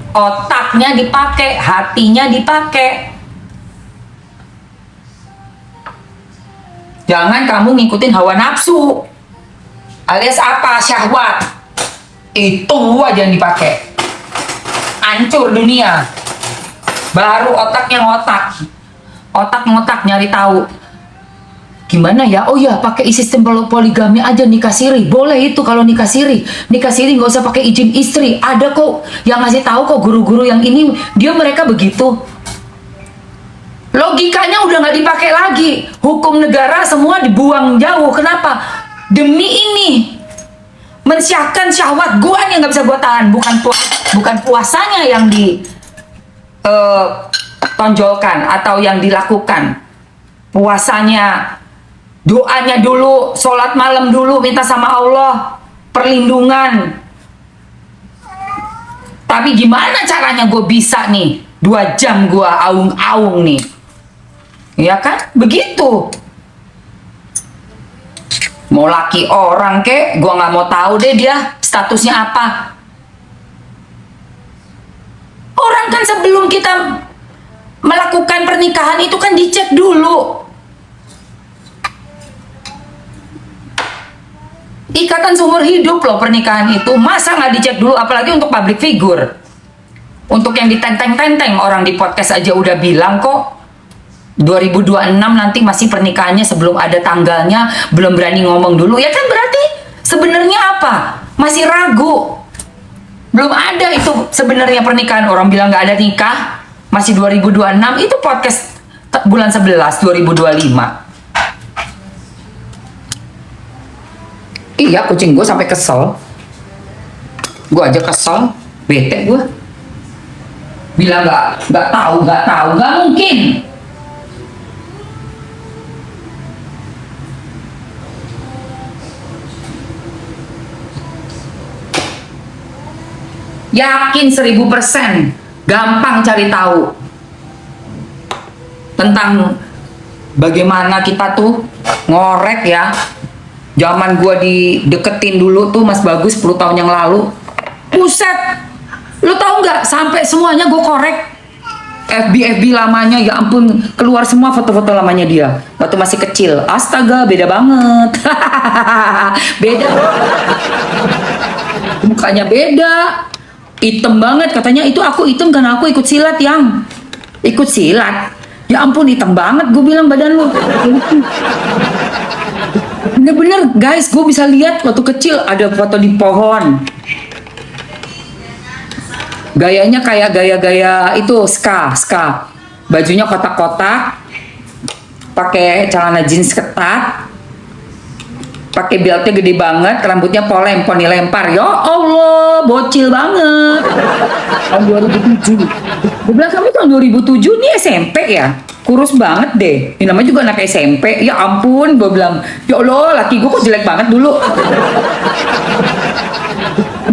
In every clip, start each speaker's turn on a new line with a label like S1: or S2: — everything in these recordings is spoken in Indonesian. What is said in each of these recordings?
S1: Otaknya dipakai, hatinya dipakai. Jangan kamu ngikutin hawa nafsu. Alias apa? Syahwat. Itu aja yang dipakai. Hancur dunia. Baru otak yang otak. Otak ngotak nyari tahu. Gimana ya? Oh ya, pakai sistem poligami aja nikah siri. Boleh itu kalau nikah siri. Nikah siri nggak usah pakai izin istri. Ada kok yang ngasih tahu kok guru-guru yang ini mereka begitu. Logikanya udah nggak dipakai lagi. Hukum negara semua dibuang jauh. Kenapa? Demi ini mensyahkan syahwat gua yang nggak bisa gua tahan. Bukan puasanya yang tonjolkan atau yang dilakukan. Puasanya, doanya dulu, sholat malam dulu, minta sama Allah perlindungan. Tapi gimana caranya gue bisa nih 2 jam gue aung-aung nih, ya kan? Begitu. Mau laki orang kek, gue nggak mau tahu deh dia statusnya apa. Orang kan sebelum kita melakukan pernikahan itu kan dicek dulu. Ikatan seumur hidup loh pernikahan itu. Masa nggak dicek dulu? Apalagi untuk public figure. Untuk yang ditenteng-tenteng, orang di podcast aja udah bilang kok 2026 nanti masih pernikahannya sebelum ada tanggalnya, belum berani ngomong dulu. Ya kan berarti sebenarnya apa? Masih ragu. Belum ada itu sebenarnya pernikahan. Orang bilang nggak ada nikah, masih 2026. Itu podcast bulan 11 2025. Iya, kucing gue sampai kesel. Gue aja kesel, bete gue. Bilang nggak tahu, nggak mungkin. Yakin 1000%, gampang cari tahu tentang bagaimana kita tuh ngorek ya. Zaman gua dideketin dulu tuh Mas Bagus 10 tahun yang lalu. Buset, lu tahu nggak? Sampai semuanya gue korek. FB lamanya, ya ampun, keluar semua foto-foto lamanya dia waktu masih kecil. Astaga, beda banget. Beda. Mukanya beda. Hitam banget, katanya itu aku hitam karena aku ikut silat yang. Ikut silat. Ya ampun, hitam banget, gue bilang badan lu. Bener-bener guys, gue bisa lihat waktu kecil ada foto di pohon. Gayanya kayak gaya-gaya itu ska. Bajunya kotak-kotak, pakai celana jeans ketat, pakai beltnya gede banget, rambutnya poni lempar. Ya Allah, bocil banget. Tahun 2007. Gue bilang kamu tahun 2007 nih SMP ya? Kurus banget deh. Ini namanya juga anak SMP. Ya ampun, gue bilang, ya Allah, laki gue kok jelek banget dulu.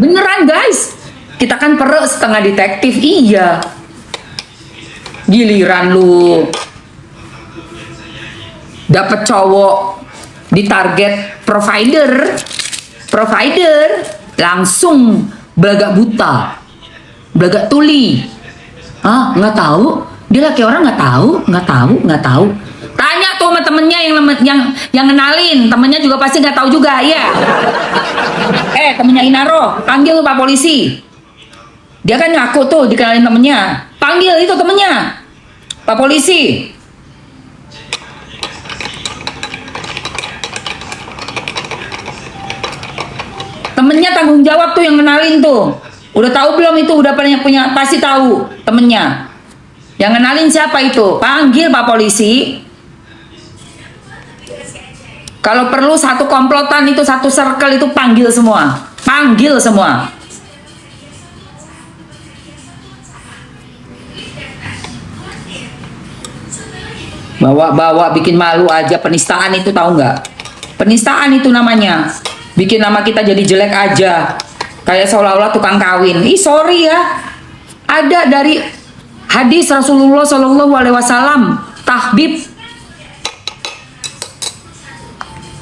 S1: Beneran guys, kita kan perut setengah detektif. Iya. Giliran lu dapet cowok di target provider, langsung belagak buta, belagak tuli. Ah, nggak tahu. Dia laki orang nggak tahu. Tanya tuh sama temennya yang kenalin, temennya juga pasti nggak tahu juga, ya. Temennya Inaro, panggil Pak Polisi. Dia kan ngaku tuh dikenalin temennya, panggil itu temennya, Pak Polisi. Temennya tanggung jawab tuh yang kenalin tuh. Udah tahu belum itu? Udah punya pasti tahu temennya. Yang kenalin siapa itu? Panggil Pak Polisi. Kalau perlu satu komplotan itu, satu circle itu panggil semua. Panggil semua. Bawa bikin malu aja, penistaan itu, tahu nggak? Penistaan itu namanya. Bikin nama kita jadi jelek aja. Kayak seolah-olah tukang kawin. Ih, sorry ya. Ada dari hadis Rasulullah Shallallahu Alaihi Wasallam, tahbib.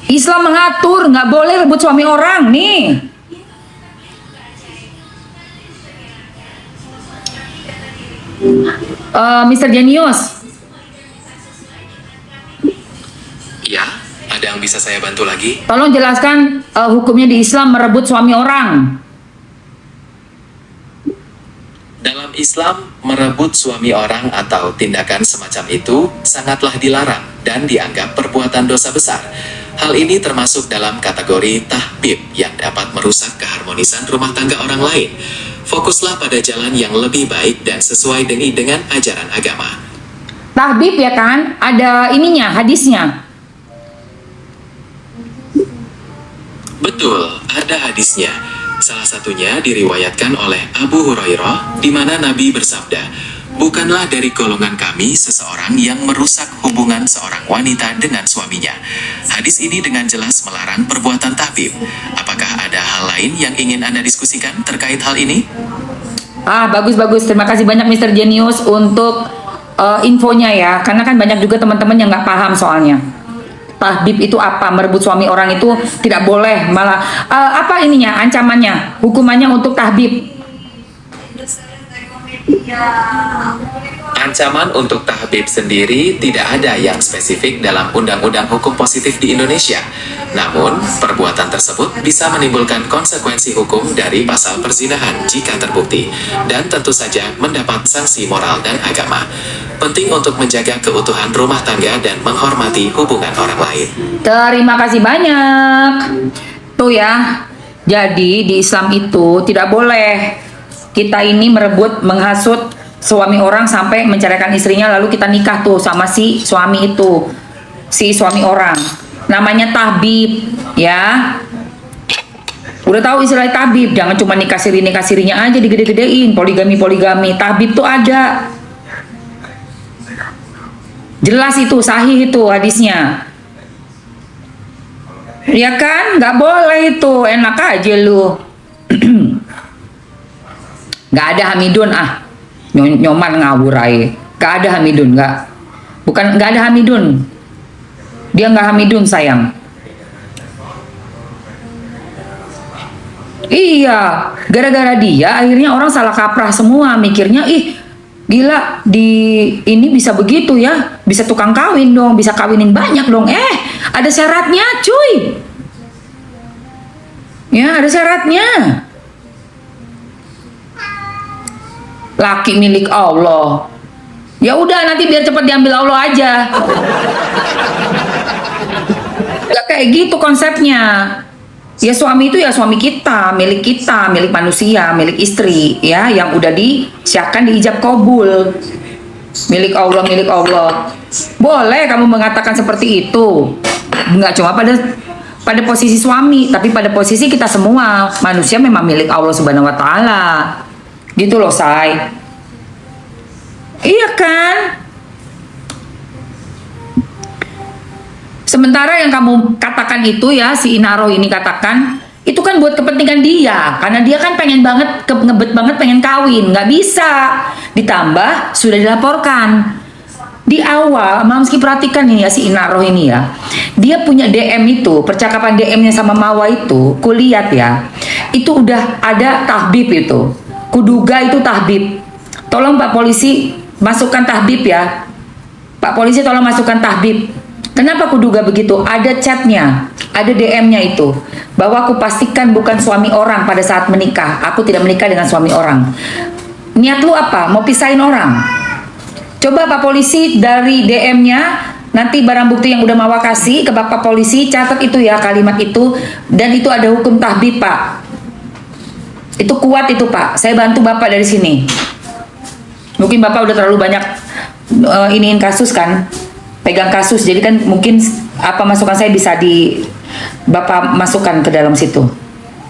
S1: Islam mengatur nggak boleh rebut suami orang nih. Mr. Genius,
S2: Ya, ada yang bisa saya bantu lagi?
S1: tolong jelaskan hukumnya di Islam merebut suami orang.
S2: Dalam Islam, merebut suami orang atau tindakan semacam itu sangatlah dilarang dan dianggap perbuatan dosa besar. Hal ini termasuk dalam kategori tahbib yang dapat merusak keharmonisan rumah tangga orang lain. Fokuslah pada jalan yang lebih baik dan sesuai dengan ajaran agama.
S1: Tahbib ya kan? Ada ininya, hadisnya.
S2: Betul, ada hadisnya. Salah satunya diriwayatkan oleh Abu Hurairah, di mana Nabi bersabda, "Bukanlah dari golongan kami seseorang yang merusak hubungan seorang wanita dengan suaminya." Hadis ini dengan jelas melarang perbuatan tahbib. Apakah ada hal lain yang ingin Anda diskusikan terkait hal ini?
S1: Bagus-bagus. Terima kasih banyak Mr. Genius untuk infonya ya. Karena kan banyak juga teman-teman yang nggak paham soalnya. Tahbib itu apa? Merebut suami orang itu tidak boleh. Malah apa ininya? Ancamannya, hukumannya untuk tahbib.
S2: Ancaman untuk tahbib sendiri tidak ada yang spesifik dalam Undang-Undang Hukum Positif di Indonesia. Namun, perbuatan tersebut bisa menimbulkan konsekuensi hukum dari pasal perzinahan jika terbukti, dan tentu saja mendapat sanksi moral dan agama. Penting untuk menjaga keutuhan rumah tangga dan menghormati hubungan orang lain.
S1: Terima kasih banyak. Tuh ya. Jadi di Islam itu tidak boleh kita ini merebut, menghasut suami orang sampai menceraikan istrinya, lalu kita nikah tuh sama si suami itu, si suami orang. Namanya tahbib, ya. Udah tahu istilah tahbib, jangan cuma nikah sirinya aja digede-gedein, poligami. Tahbib tuh ada. Jelas itu, sahih itu hadisnya. Ya kan? Nggak boleh itu, enak aja lu. Nggak ada Hamidun nyoman ngawur aja. Nggak ada Hamidun, nggak ada Hamidun. Dia nggak Hamidun sayang. Iya, gara-gara dia akhirnya orang salah kaprah semua, mikirnya gila ini bisa begitu ya, bisa tukang kawin dong, bisa kawinin banyak dong. Ada syaratnya cuy. Ya, ada syaratnya. Laki milik Allah. Ya udah, nanti biar cepat diambil Allah aja. Gak kayak gitu konsepnya. Ya suami itu ya suami kita, milik manusia, milik istri ya, yang udah disiapkan di ijab kabul. Milik Allah. Boleh kamu mengatakan seperti itu. Enggak cuma pada posisi suami, tapi pada posisi kita semua. Manusia memang milik Allah Subhanahu wa taala. Gitu loh, say. Iya kan? Sementara yang kamu katakan itu ya, si Inaro ini katakan, itu kan buat kepentingan dia. Karena dia kan pengen banget, ngebet banget pengen kawin. Nggak bisa. Ditambah, sudah dilaporkan. Di awal, Mamski perhatikan nih ya si Inaro ini ya. Dia punya DM itu, percakapan DM-nya sama Mawa itu, kulihat ya. Itu udah ada tahbib itu. Kuduga itu tahbib. Tolong Pak Polisi masukkan tahbib ya. Pak Polisi tolong masukkan tahbib. Kenapa kuduga begitu? Ada chatnya, ada DM-nya itu. Bahwa aku pastikan bukan suami orang pada saat menikah. Aku tidak menikah dengan suami orang. Niat lu apa? Mau pisahin orang? Coba Pak Polisi dari DM-nya, nanti barang bukti yang udah Mawa kasih ke Bapak Polisi, catat itu ya kalimat itu. Dan itu ada hukum tahbib Pak. Itu kuat itu Pak. Saya bantu Bapak dari sini. Mungkin Bapak udah terlalu banyak iniin kasus kan, pegang kasus, jadi kan mungkin apa masukan saya bisa Bapak masukkan ke dalam situ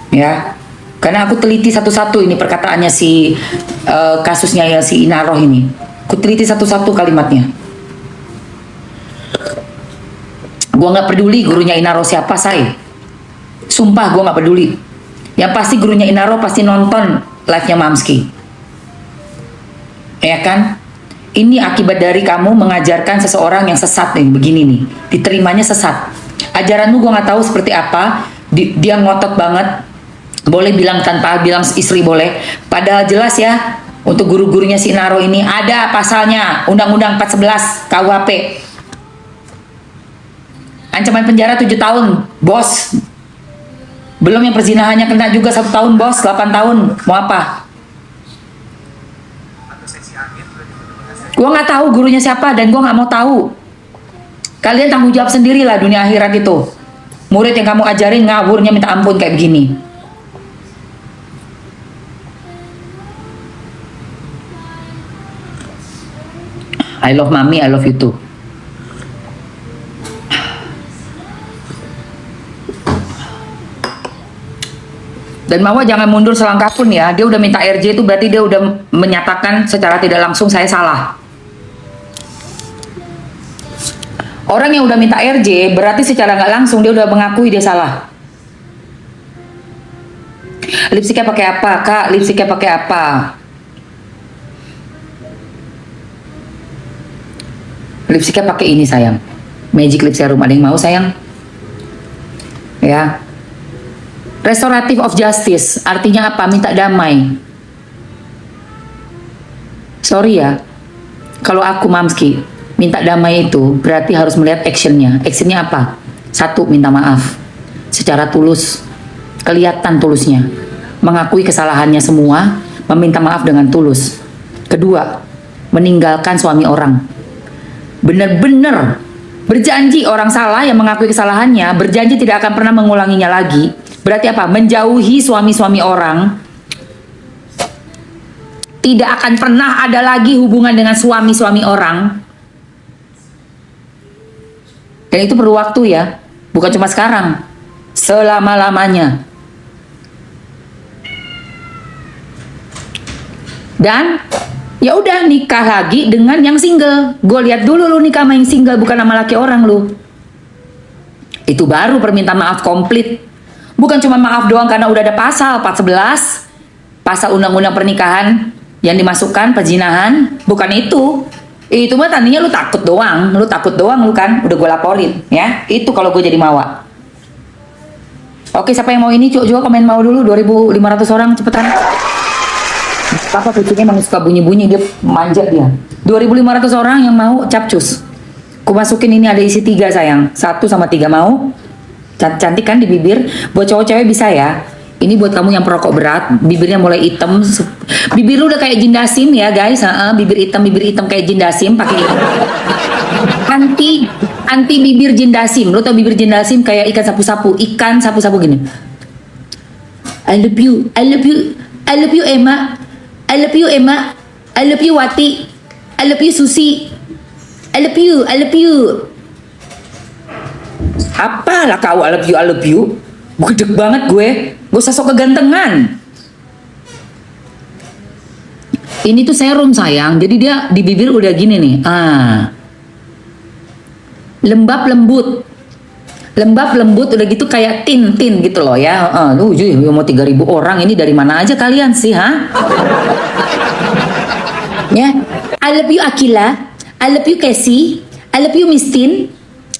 S1: ya, karena aku teliti satu-satu ini perkataannya si kasusnya ya si Inaroh ini, aku teliti satu-satu kalimatnya. Gua nggak peduli gurunya Inaroh siapa, saya sumpah gua nggak peduli. Yang pasti gurunya Inaroh pasti nonton live-nya Mamski, ya kan? Ini akibat dari kamu mengajarkan seseorang yang sesat nih, begini nih, diterimanya sesat. Ajaranmu gue nggak tahu seperti apa. Dia ngotot banget, boleh bilang tanpa bilang istri boleh. Padahal jelas ya, Untuk guru-gurunya si Naro ini ada pasalnya, Undang-Undang 411 KUHP. Ancaman penjara 7 tahun, bos. Belum yang perzinahannya kena juga 1 tahun, bos. 8 tahun, mau apa? Gue nggak tahu gurunya siapa dan gue nggak mau tahu. Kalian tanggung jawab sendirilah dunia akhirat itu. Murid yang kamu ajarin ngawurnya minta ampun kayak begini. I love mommy, I love you too. Dan Mama jangan mundur selangkah pun ya. Dia udah minta RJ itu berarti dia udah menyatakan secara tidak langsung saya salah. Orang yang udah minta RJ berarti secara nggak langsung dia udah mengakui dia salah. Lipstiknya pakai apa, Kak? Lipstiknya pakai apa? Lipstiknya pakai ini sayang. Magic Lip Serum. Ada yang mau sayang? Ya. Restorative of justice artinya apa? Minta damai. Sorry ya, kalau aku Mamski minta damai itu berarti harus melihat actionnya. Actionnya apa? 1. Minta maaf secara tulus, kelihatan tulusnya, mengakui kesalahannya semua, meminta maaf dengan tulus. 2. Meninggalkan suami orang. Bener-bener berjanji orang salah yang mengakui kesalahannya, berjanji tidak akan pernah mengulanginya lagi. Berarti apa? Menjauhi suami-suami orang. Tidak akan pernah ada lagi hubungan dengan suami-suami orang. Dan itu perlu waktu ya. Bukan cuma sekarang. Selama-lamanya. Dan ya udah nikah lagi dengan yang single. Gue lihat dulu lu nikah sama yang single, bukan sama laki orang lu. Itu baru permintaan maaf komplit. Bukan cuma maaf doang karena udah ada pasal 411, pasal undang-undang pernikahan yang dimasukkan perzinahan. Bukan itu. Itu mah tadinya lu takut doang. Lu takut doang lu kan. Udah gue laporin ya. Itu kalau gue jadi Mawa. Oke, siapa yang mau ini? Coba komen mau dulu. 2.500 orang cepetan. Papa kucingnya emang suka bunyi-bunyi, dia manja dia. 2.500 orang yang mau capcus. Ku masukin ini ada isi 3 sayang. 1 sama 3 mau. Cantik kan di bibir. Buat cowok-cewek bisa ya. Ini buat kamu yang perokok berat, bibirnya mulai hitam. Bibir lu udah kayak Jin Dasim ya guys. Bibir hitam kayak Jin Dasim, pakai anti bibir Jin Dasim. Lu tau bibir Jin Dasim kayak ikan sapu-sapu gini. I love you, I love you, I love you Emma, I love you Emma, I love you Wati, I love you Susi, I love you, I love you. Apalah kau I love you. Gede banget gue. Gak usah sok kegantengan. Ini tuh serum sayang. Jadi dia di bibir udah gini nih. Lembab lembut. Lembab lembut udah gitu kayak tin gitu loh ya. Lu mau 3.000 orang ini dari mana aja kalian sih Ya. I love you Akila. I love you Casey. I love you Mistin.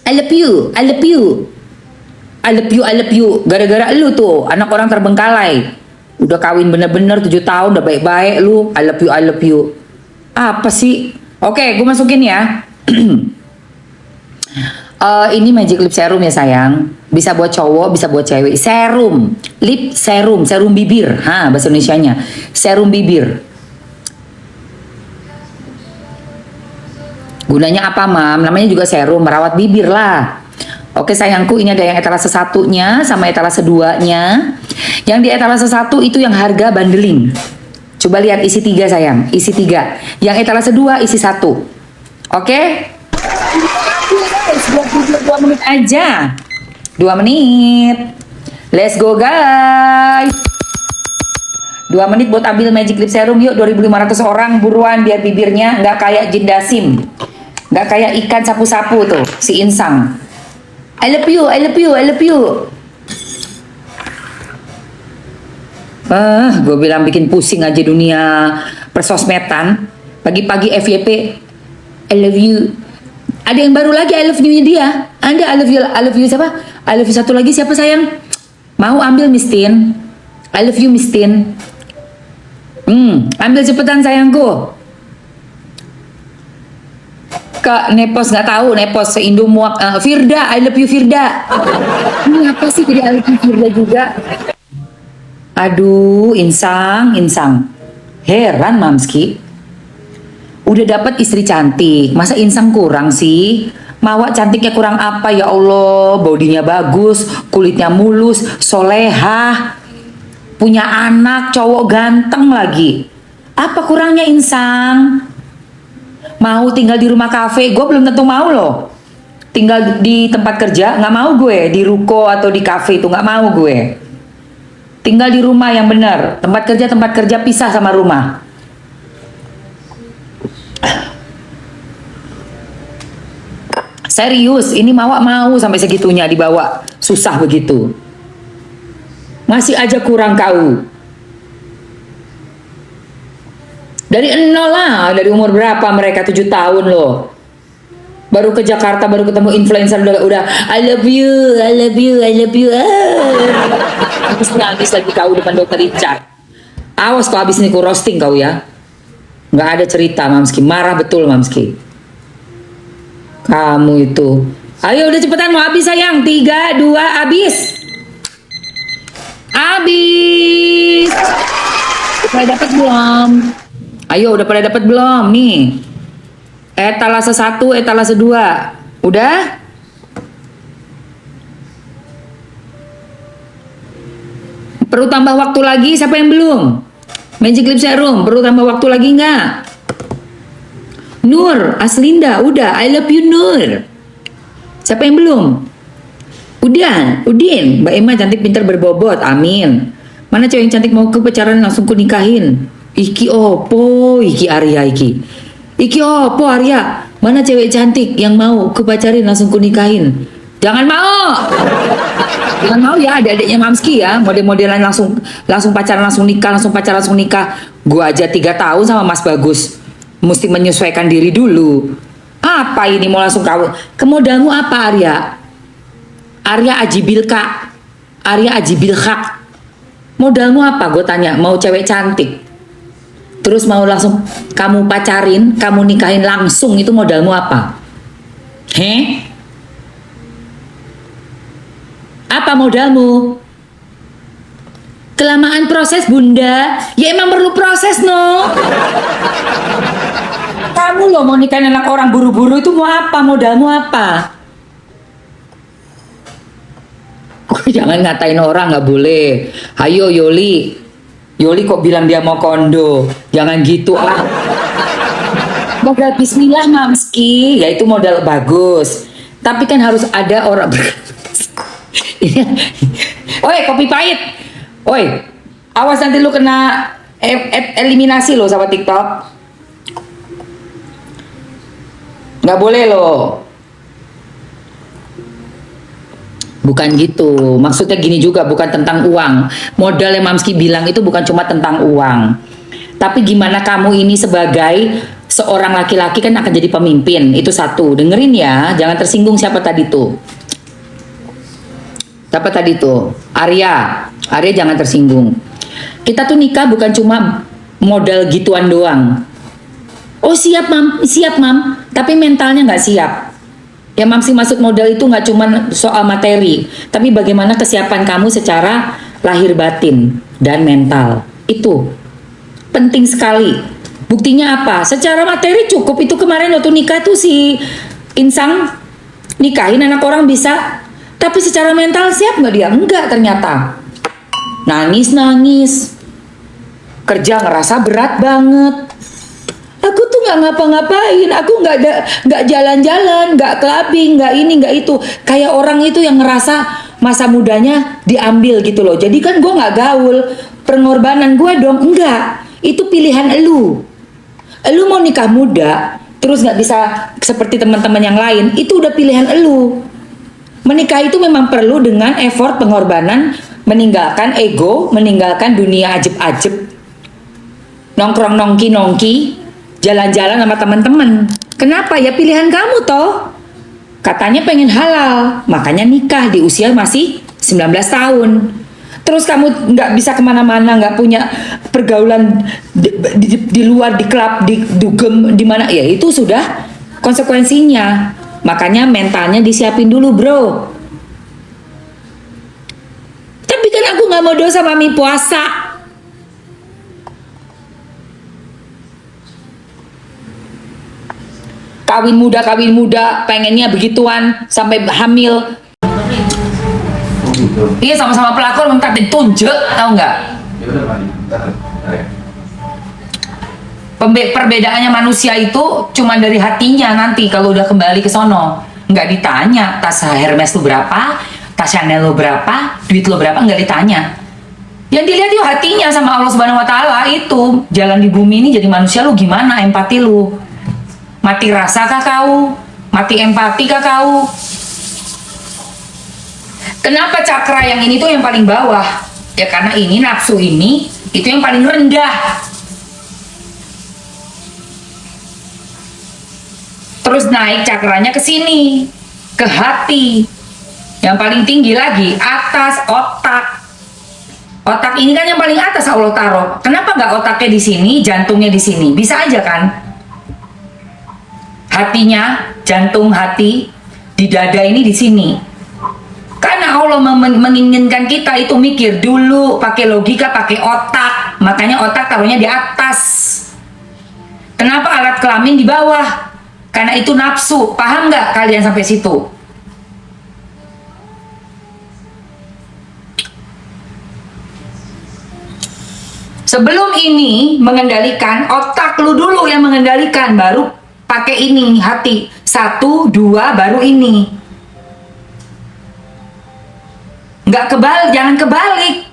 S1: I love you. I love you. I love you. Gara-gara lu tuh anak orang terbengkalai. Udah kawin bener-bener 7 tahun, udah baik-baik lu. I love you. Apa sih? Oke, gue masukin ya. Ini Magic Lip Serum ya sayang. Bisa buat cowok, bisa buat cewek. Serum, lip serum, serum bibir. Bahasa Indonesianya. Serum bibir. Gunanya apa, Mam? Namanya juga serum, merawat bibir lah. Oke sayangku, ini ada yang etalase 1-nya sama etalase 2-nya. Yang di etalase 1 itu yang harga bandeling. Coba lihat isi 3 sayang, isi 3. Yang etalase 2 isi 1. Oke? 2 menit aja. 2 menit. Let's go guys. 2 menit buat ambil Magic Lip Serum yuk. 2.500 orang buruan biar bibirnya nggak kayak Jin Dasim. Nggak kayak ikan sapu-sapu tuh, si insang. I love you, I love you, I love you. Gue bilang bikin pusing aja dunia persosmedan. Pagi-pagi FYP, I love you. Ada yang baru lagi I love you-nya dia. Anda I love you siapa? I love you satu lagi siapa sayang? Mau ambil Mistin? I love you Mistin. Ambil cepetan sayangku. Kak Nepos nggak tahu, Nepos seindo muak. Firda, I love you Firda. Ini apa sih jadi I love you Firda juga? Aduh, insang. Heran Mamski. Udah dapat istri cantik, masa insang kurang sih? Mawak cantiknya kurang apa ya Allah? Bodinya bagus, kulitnya mulus, solehah, punya anak, cowok ganteng lagi. Apa kurangnya insang? Mau tinggal di rumah kafe, gue belum tentu mau loh. Tinggal di tempat kerja, nggak mau gue. Di ruko atau di kafe itu nggak mau gue. Tinggal di rumah yang benar. Tempat kerja pisah sama rumah. Serius, ini Mawak mau sampai segitunya dibawa. Susah begitu. Masih aja kurang kau. Dari nol lah, dari umur berapa mereka 7 tahun loh. Baru ke Jakarta, baru ketemu influencer udah I love you. Terus nangis lagi kau depan dokter Richard. Awas kau habis ini ku roasting kau ya. Nggak ada cerita Mamski, marah betul Mamski. Kamu itu. Ayo udah cepetan mau habis sayang. 3, 2, habis. Habis. Udah dapat belum? Ayo udah pada dapat belum nih? Etalase 1, etalase 2. Udah? Perlu tambah waktu lagi? Siapa yang belum? Magic Lip Serum, perlu tambah waktu lagi nggak? Nur, Aslinda, udah. I love you Nur. Siapa yang belum? Udah, Udin. Mbak Emma cantik pintar berbobot, amin. Mana cewek yang cantik mau ke pacaran langsung ku nikahin? Iki opo, iki Arya iki. Iki opo Arya. Mana cewek cantik yang mau ku pacarin langsung ku nikahin? Jangan mau. Jangan mau ya adik-adiknya Mamski ya. Model-modelan langsung pacaran langsung nikah, langsung pacaran langsung nikah. Gua aja 3 tahun sama Mas Bagus. Mesti menyesuaikan diri dulu. Apa ini mau langsung kawin? Kemodalmu apa Arya? Arya Ajibilka. Arya Ajibilhak. Modalmu apa? Gue tanya. Mau cewek cantik. Terus mau langsung kamu pacarin, kamu nikahin langsung, itu modalmu apa? Apa modalmu? Kelamaan proses bunda. Ya emang perlu proses no. Kamu loh mau nikahin anak orang buru-buru itu mau apa? Modalmu apa? Jangan ngatain orang, nggak boleh. Ayo Yoli. Yoli kok bilang dia mau kondo. Jangan gitu ah. Modal bismillah Mamski. Ya itu modal bagus. Tapi kan harus ada orang. Oi kopi pahit. Oi. Awas nanti lu kena eliminasi lo sama TikTok. Nggak boleh loh. Bukan gitu, maksudnya gini juga, bukan tentang uang. Modal yang Mamski bilang itu bukan cuma tentang uang. Tapi gimana kamu ini sebagai seorang laki-laki kan akan jadi pemimpin. Itu satu, dengerin ya, jangan tersinggung siapa tadi tuh. Siapa tadi tuh? Arya jangan tersinggung. Kita tuh nikah bukan cuma modal gituan doang. Oh siap mam, tapi mentalnya nggak siap. Ya Mamsi masuk modal itu nggak cuma soal materi, tapi bagaimana kesiapan kamu secara lahir batin dan mental. Itu penting sekali. Buktinya apa? Secara materi cukup, itu kemarin waktu nikah tuh si Insang nikahin anak orang bisa, tapi secara mental siap nggak dia? Enggak ternyata. Nangis, kerja ngerasa berat banget. Aku tuh nggak ngapa-ngapain, aku nggak jalan-jalan, nggak clubbing, nggak ini, nggak itu. Kayak orang itu yang ngerasa masa mudanya diambil gitu loh. Jadi kan gue nggak gaul, pengorbanan gue dong, enggak. Itu pilihan elu. Elu mau nikah muda, terus nggak bisa seperti teman-teman yang lain, itu udah pilihan elu. Menikah itu memang perlu dengan effort pengorbanan, meninggalkan ego, meninggalkan dunia ajeb-ajeb, nongkrong nongki. Jalan-jalan sama teman-teman. Kenapa? Ya pilihan kamu toh. Katanya pengen halal, makanya nikah di usia masih 19 tahun. Terus kamu nggak bisa kemana-mana, nggak punya pergaulan di luar, di klub, di dugem, di mana, ya itu sudah konsekuensinya. Makanya mentalnya disiapin dulu, bro. Tapi kan aku nggak mau dosa mami puasa. Kawin muda, pengennya begituan sampai hamil. Iya, sama-sama pelakor minta ditunjuk, tahu nggak? Perbedaannya manusia itu cuma dari hatinya nanti kalau udah kembali ke sono. Nggak ditanya tas Hermes lu berapa, tas Chanel lu berapa, duit lu berapa, nggak ditanya. Yang dilihat itu hatinya sama Allah Subhanahu Wa Taala. Itu jalan di bumi ini jadi manusia lu gimana, empati lu, mati rasa kah kau, mati empati kah kau? Kenapa cakra yang ini tuh yang paling bawah? Ya karena ini nafsu ini itu yang paling rendah. Terus naik cakranya ke sini, ke hati. Yang paling tinggi lagi atas otak. Otak ini kan yang paling atas Allah taruh. Kenapa nggak otaknya di sini, jantungnya di sini? Bisa aja kan? Hatinya, jantung hati di dada ini di sini. Karena Allah menginginkan kita itu mikir dulu, pakai logika, pakai otak. Makanya otak taruhnya di atas. Kenapa alat kelamin di bawah? Karena itu nafsu. Paham nggak kalian sampai situ? Sebelum ini mengendalikan, otak lu dulu yang mengendalikan. Baru pakai ini, hati. 1, 2, baru ini. Jangan kebalik.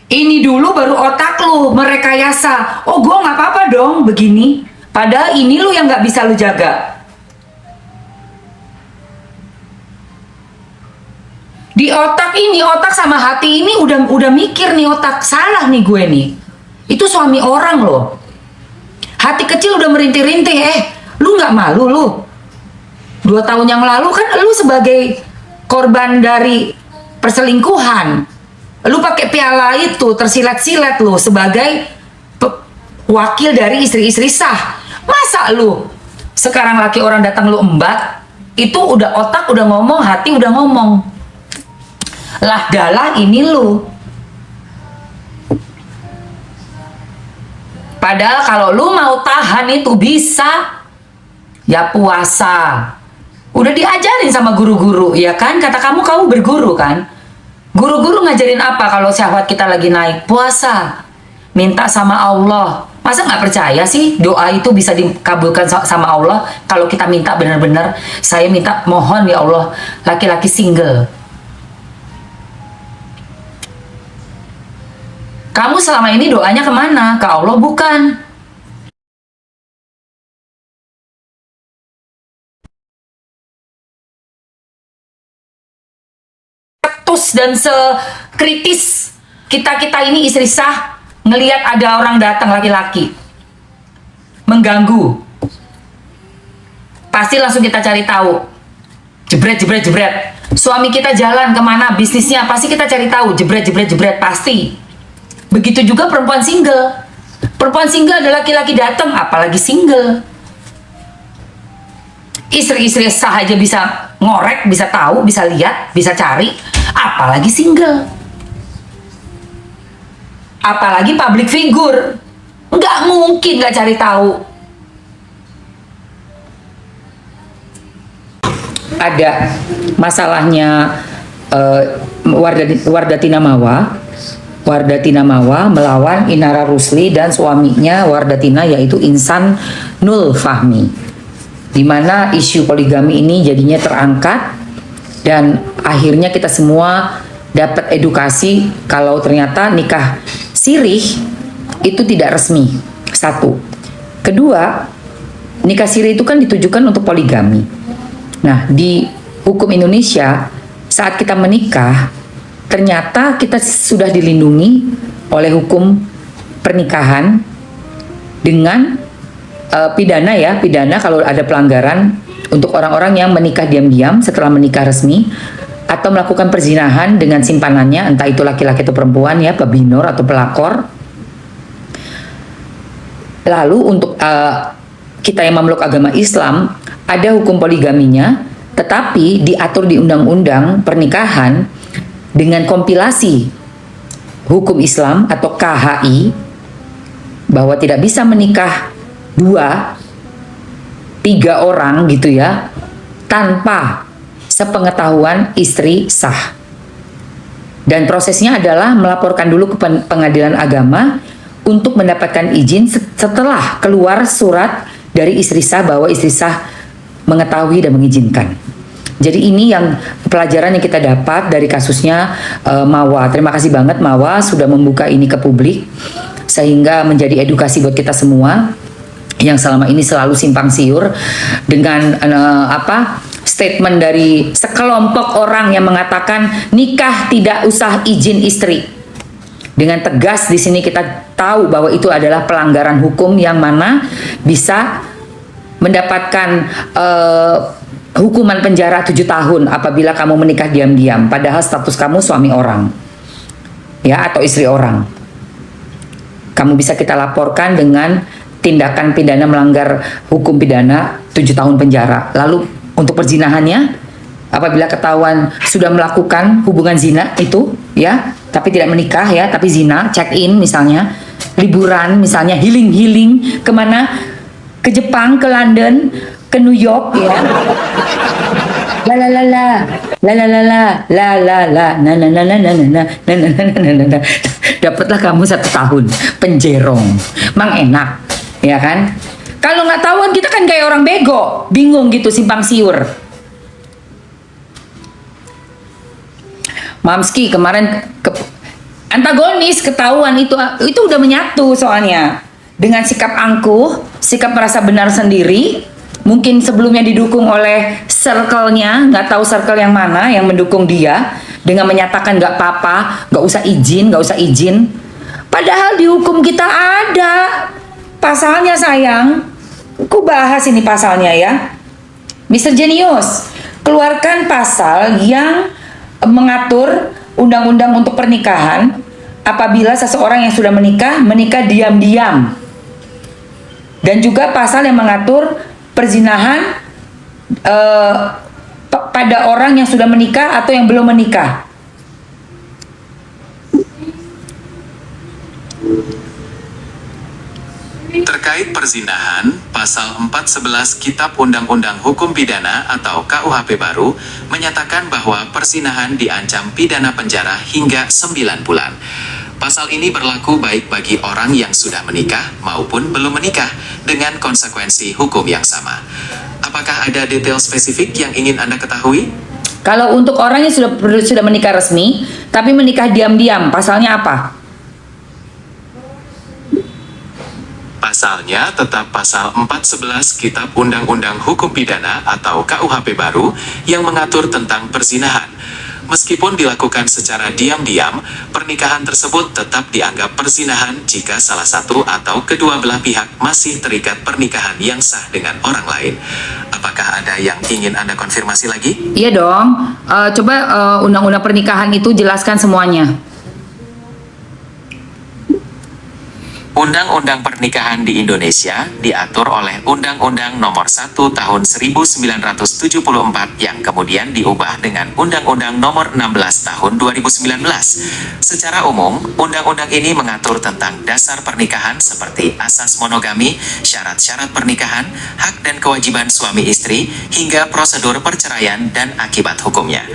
S1: Ini dulu baru otak lu merekayasa. Oh, gue nggak apa-apa dong begini. Padahal ini lu yang nggak bisa lu jaga. Di otak ini, otak sama hati ini udah mikir nih, otak salah nih gue nih. Itu suami orang loh. Hati kecil udah merintih-rintih. Lu nggak malu lu? 2 tahun yang lalu kan lu sebagai korban dari perselingkuhan, lu pakai piala itu tersilat-silat lu sebagai wakil dari istri-istri sah. Masa lu sekarang laki orang datang lu embat, itu udah otak udah ngomong, hati udah ngomong. Lah dalah ini lu. Padahal kalau lu mau tahan itu bisa, ya puasa. Udah diajarin sama guru-guru, ya kan? Kata kamu berguru kan? Guru-guru ngajarin apa kalau syahwat kita lagi naik? Puasa. Minta sama Allah. Masa nggak percaya sih doa itu bisa dikabulkan sama Allah kalau kita minta benar-benar? Saya minta, mohon ya Allah, laki-laki single. Kamu selama ini doanya kemana? Ke Allah bukan? Dan sekritis kita ini istri sah ngelihat ada orang datang laki-laki mengganggu, pasti langsung kita cari tahu, jebret. Suami kita jalan kemana, bisnisnya, pasti kita cari tahu, jebret. Pasti. Begitu juga perempuan single ada laki-laki datang, apalagi single. Istri-istri sah aja bisa ngorek, bisa tahu, bisa lihat, bisa cari, apalagi single, apalagi public figure. Nggak mungkin nggak cari tahu. Ada masalahnya Wardatina Mawa melawan Inara Rusli dan suaminya Wardatina, yaitu Insan Nul Fahmi, di mana isu poligami ini jadinya terangkat dan akhirnya kita semua dapat edukasi kalau ternyata nikah sirih itu tidak resmi. 1. Kedua, nikah sirih itu kan ditujukan untuk poligami. Nah, di hukum Indonesia saat kita menikah ternyata kita sudah dilindungi oleh hukum pernikahan dengan pidana kalau ada pelanggaran untuk orang-orang yang menikah diam-diam setelah menikah resmi. atau melakukan perzinahan dengan simpanannya, entah itu laki-laki atau perempuan ya, pebinor atau pelakor. Lalu untuk kita yang memeluk agama Islam, ada hukum poligaminya, tetapi diatur di undang-undang pernikahan dengan kompilasi hukum Islam atau KHI, bahwa tidak bisa menikah 2-3 orang gitu ya, tanpa sepengetahuan istri sah. Dan prosesnya adalah melaporkan dulu ke pengadilan agama untuk mendapatkan izin setelah keluar surat dari istri sah bahwa istri sah mengetahui dan mengizinkan. Jadi ini yang pelajaran yang kita dapat dari kasusnya Mawa. Terima kasih banget Mawa sudah membuka ini ke publik sehingga menjadi edukasi buat kita semua yang selama ini selalu simpang siur dengan statement dari sekelompok orang yang mengatakan nikah tidak usah izin istri. Dengan tegas di sini kita tahu bahwa itu adalah pelanggaran hukum yang mana bisa mendapatkan hukuman penjara 7 tahun apabila kamu menikah diam-diam padahal status kamu suami orang ya atau istri orang. Kamu bisa kita laporkan dengan tindakan pidana melanggar hukum pidana 7 tahun penjara. Lalu untuk perzinahannya, apabila ketahuan sudah melakukan hubungan zina itu ya, tapi tidak menikah ya, tapi zina, check in misalnya, liburan misalnya, healing kemana, ke Jepang, ke London, ke New York ya, dapatlah kamu 1 tahun penjerong, mang enak ya kan. Kalau nggak tahuan kita kan kayak orang bego, bingung gitu, simpang siur. Mamski kemarin antagonis, ketahuan itu udah menyatu soalnya dengan sikap angkuh, sikap merasa benar sendiri. Mungkin sebelumnya didukung oleh circle-nya, nggak tahu circle yang mana yang mendukung dia dengan menyatakan nggak apa-apa, nggak usah izin. Padahal di hukum kita ada pasalnya sayang. Aku bahas ini pasalnya ya. Mr. Genius, keluarkan pasal yang mengatur undang-undang untuk pernikahan apabila seseorang yang sudah menikah diam-diam. Dan juga pasal yang mengatur perzinahan pada orang yang sudah menikah atau yang belum menikah.
S2: Terkait perzinahan, pasal 411 Kitab Undang-Undang Hukum Pidana atau KUHP baru menyatakan bahwa perzinahan diancam pidana penjara hingga 9 bulan. Pasal ini berlaku baik bagi orang yang sudah menikah maupun belum menikah dengan konsekuensi hukum yang sama. Apakah ada detail spesifik yang ingin Anda ketahui?
S1: Kalau untuk orang yang sudah menikah resmi tapi menikah diam-diam, pasalnya apa?
S2: Pasalnya tetap pasal 411 Kitab Undang-Undang Hukum Pidana atau KUHP baru yang mengatur tentang perzinahan. Meskipun dilakukan secara diam-diam, pernikahan tersebut tetap dianggap perzinahan jika salah satu atau kedua belah pihak masih terikat pernikahan yang sah dengan orang lain. Apakah ada yang ingin Anda konfirmasi lagi?
S1: Iya dong. Coba undang-undang pernikahan itu jelaskan semuanya.
S2: Undang-undang pernikahan di Indonesia diatur oleh Undang-Undang Nomor 1 Tahun 1974 yang kemudian diubah dengan Undang-Undang Nomor 16 Tahun 2019. Secara umum, undang-undang ini mengatur tentang dasar pernikahan seperti asas monogami, syarat-syarat pernikahan, hak dan kewajiban suami istri, hingga prosedur perceraian dan akibat hukumnya.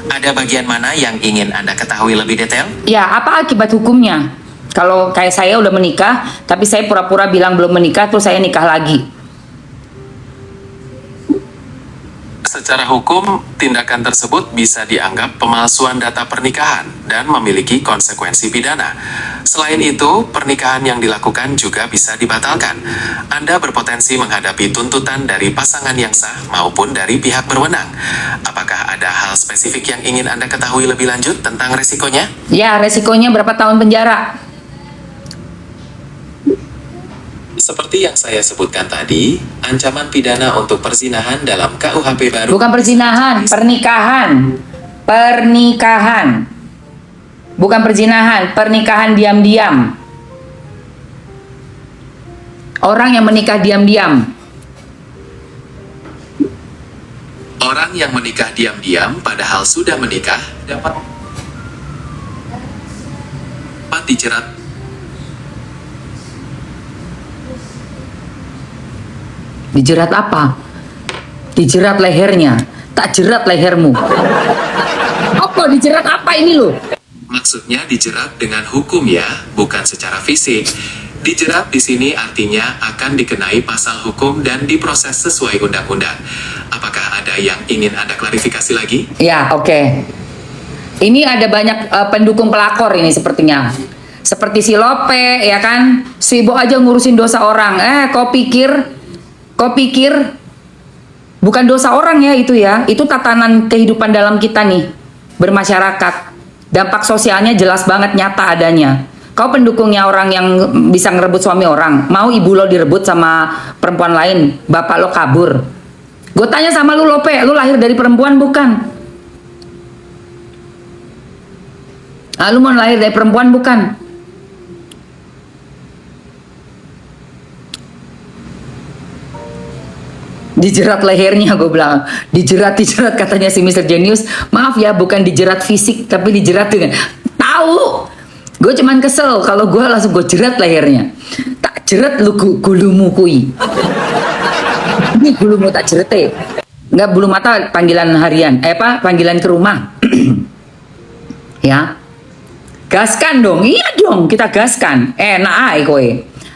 S2: Ada bagian mana yang ingin Anda ketahui lebih detail?
S1: Ya, apa akibat hukumnya? Kalau kayak saya udah menikah, tapi saya pura-pura bilang belum menikah, terus saya nikah lagi.
S2: Secara hukum, tindakan tersebut bisa dianggap pemalsuan data pernikahan dan memiliki konsekuensi pidana. Selain itu, pernikahan yang dilakukan juga bisa dibatalkan. Anda berpotensi menghadapi tuntutan dari pasangan yang sah maupun dari pihak berwenang. Apakah ada hal spesifik yang ingin Anda ketahui lebih lanjut tentang resikonya?
S1: Ya, resikonya berapa tahun penjara?
S2: Seperti yang saya sebutkan tadi, ancaman pidana untuk perzinahan dalam KUHP baru
S1: Bukan perzinahan, pernikahan. Pernikahan. Bukan perzinahan, pernikahan diam-diam. Orang yang menikah diam-diam.
S2: Orang yang menikah diam-diam padahal sudah menikah dapat dijerat.
S1: Dijerat apa? Dijerat lehernya. Tak jerat lehermu. Apa dijerat apa ini loh?
S2: Maksudnya dijerat dengan hukum ya, bukan secara fisik. Dijerat di sini artinya akan dikenai pasal hukum dan diproses sesuai undang-undang. Apakah ada yang ingin Anda klarifikasi lagi?
S1: Ya, oke. Ini ada banyak pendukung pelakor ini sepertinya. Seperti si Lope, ya kan? Sibuk aja ngurusin dosa orang. Kau pikir bukan dosa orang ya itu ya. Itu tatanan kehidupan dalam kita nih, bermasyarakat. Dampak sosialnya jelas banget, nyata adanya. Kau pendukungnya orang yang bisa ngerebut suami orang. Mau ibu lo direbut sama perempuan lain, bapak lo kabur. Gue tanya sama lu Lope, lu lahir dari perempuan bukan? Lu mau lahir dari perempuan bukan? Dijerat lehernya, gue bilang. Dijerat katanya si Mr. Genius. Maaf ya, bukan dijerat fisik, tapi dijerat dengan tahu. Gue cuman kesel kalau gue langsung gue jerat lehernya. Tak jerat lu gulumu kui. Ini gulumu tak jerat Enggak, bulu mata panggilan harian. Panggilan ke rumah. Ya. Gaskan dong. Iya dong, kita gaskan. Enak ay kowe.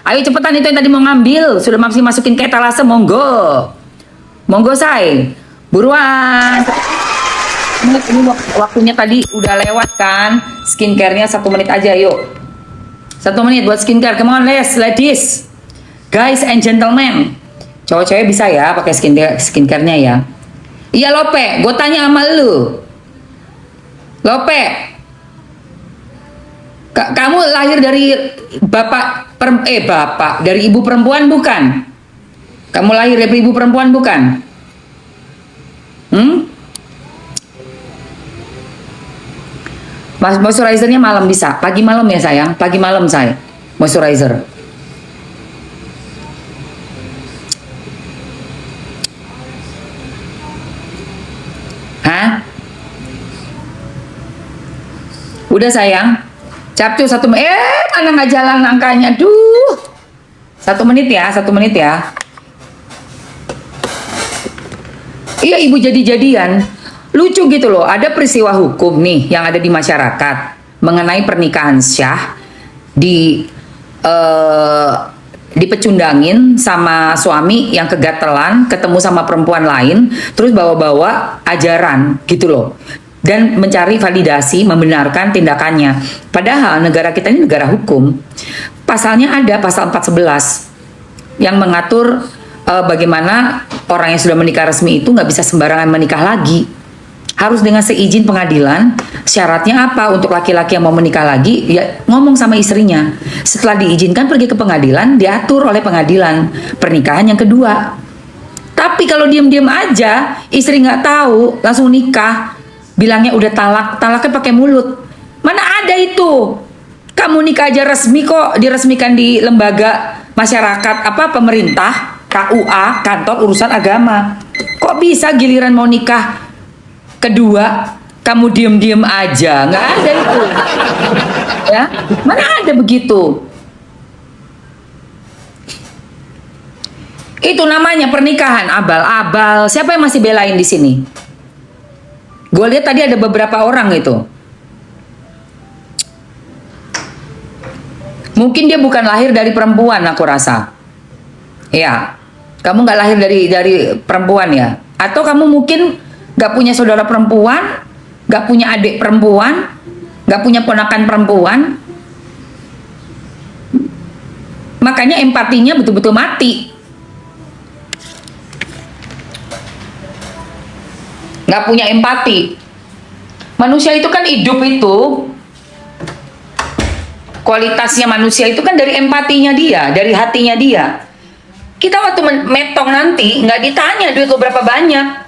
S1: Ayo cepetan itu yang tadi mau ngambil. Sudah masih masukin ke etalase, monggo. Monggo say. Buruan. Ini waktunya tadi udah lewat kan. Skincare-nya 1 menit aja yuk. 1 menit buat skincare. Come on ladies, guys and gentlemen. Cowok-cowok bisa ya pakai skincare-nya ya. Iya Lope, gue tanya sama lu. Lope, kamu lahir dari dari ibu perempuan bukan? Kamu lahir dari ibu perempuan bukan? Moisturizernya malam bisa, pagi malam ya sayang, pagi malam say, moisturizer. Hah? Udah sayang, capcus 1 menit. Mana nggak jalan angkanya, duh. 1 menit ya, 1 menit ya. Iya ibu jadi-jadian. Lucu gitu loh, ada peristiwa hukum nih yang ada di masyarakat mengenai pernikahan syah dipecundangin sama suami yang kegatelan ketemu sama perempuan lain terus bawa-bawa ajaran gitu loh dan mencari validasi membenarkan tindakannya. Padahal negara kita ini negara hukum. Pasalnya ada pasal 411 yang mengatur bagaimana orang yang sudah menikah resmi itu nggak bisa sembarangan menikah lagi. Harus dengan seizin pengadilan. Syaratnya apa untuk laki-laki yang mau menikah lagi? Ya ngomong sama istrinya. Setelah diizinkan pergi ke pengadilan, diatur oleh pengadilan pernikahan yang kedua. Tapi kalau diam-diam aja, istri nggak tahu, langsung nikah, bilangnya udah talaknya pakai mulut. Mana ada itu? Kamu nikah aja resmi kok, diresmikan di lembaga masyarakat pemerintah, KUA, kantor urusan agama. Kok bisa giliran mau nikah kedua kamu diem-diem aja? Nggak ada itu ya, mana ada begitu. Itu namanya pernikahan abal-abal. Siapa yang masih belain di sini? Gue lihat tadi ada beberapa orang itu. Mungkin dia bukan lahir dari perempuan, aku rasa. Ya, kamu nggak lahir dari perempuan ya? Atau kamu mungkin gak punya saudara perempuan, gak punya adik perempuan, gak punya ponakan perempuan. Makanya empatinya betul-betul mati. Gak punya empati. Manusia itu kan hidup itu, kualitasnya manusia itu kan dari empatinya dia, dari hatinya dia. Kita waktu metong nanti gak ditanya duit lo berapa banyak.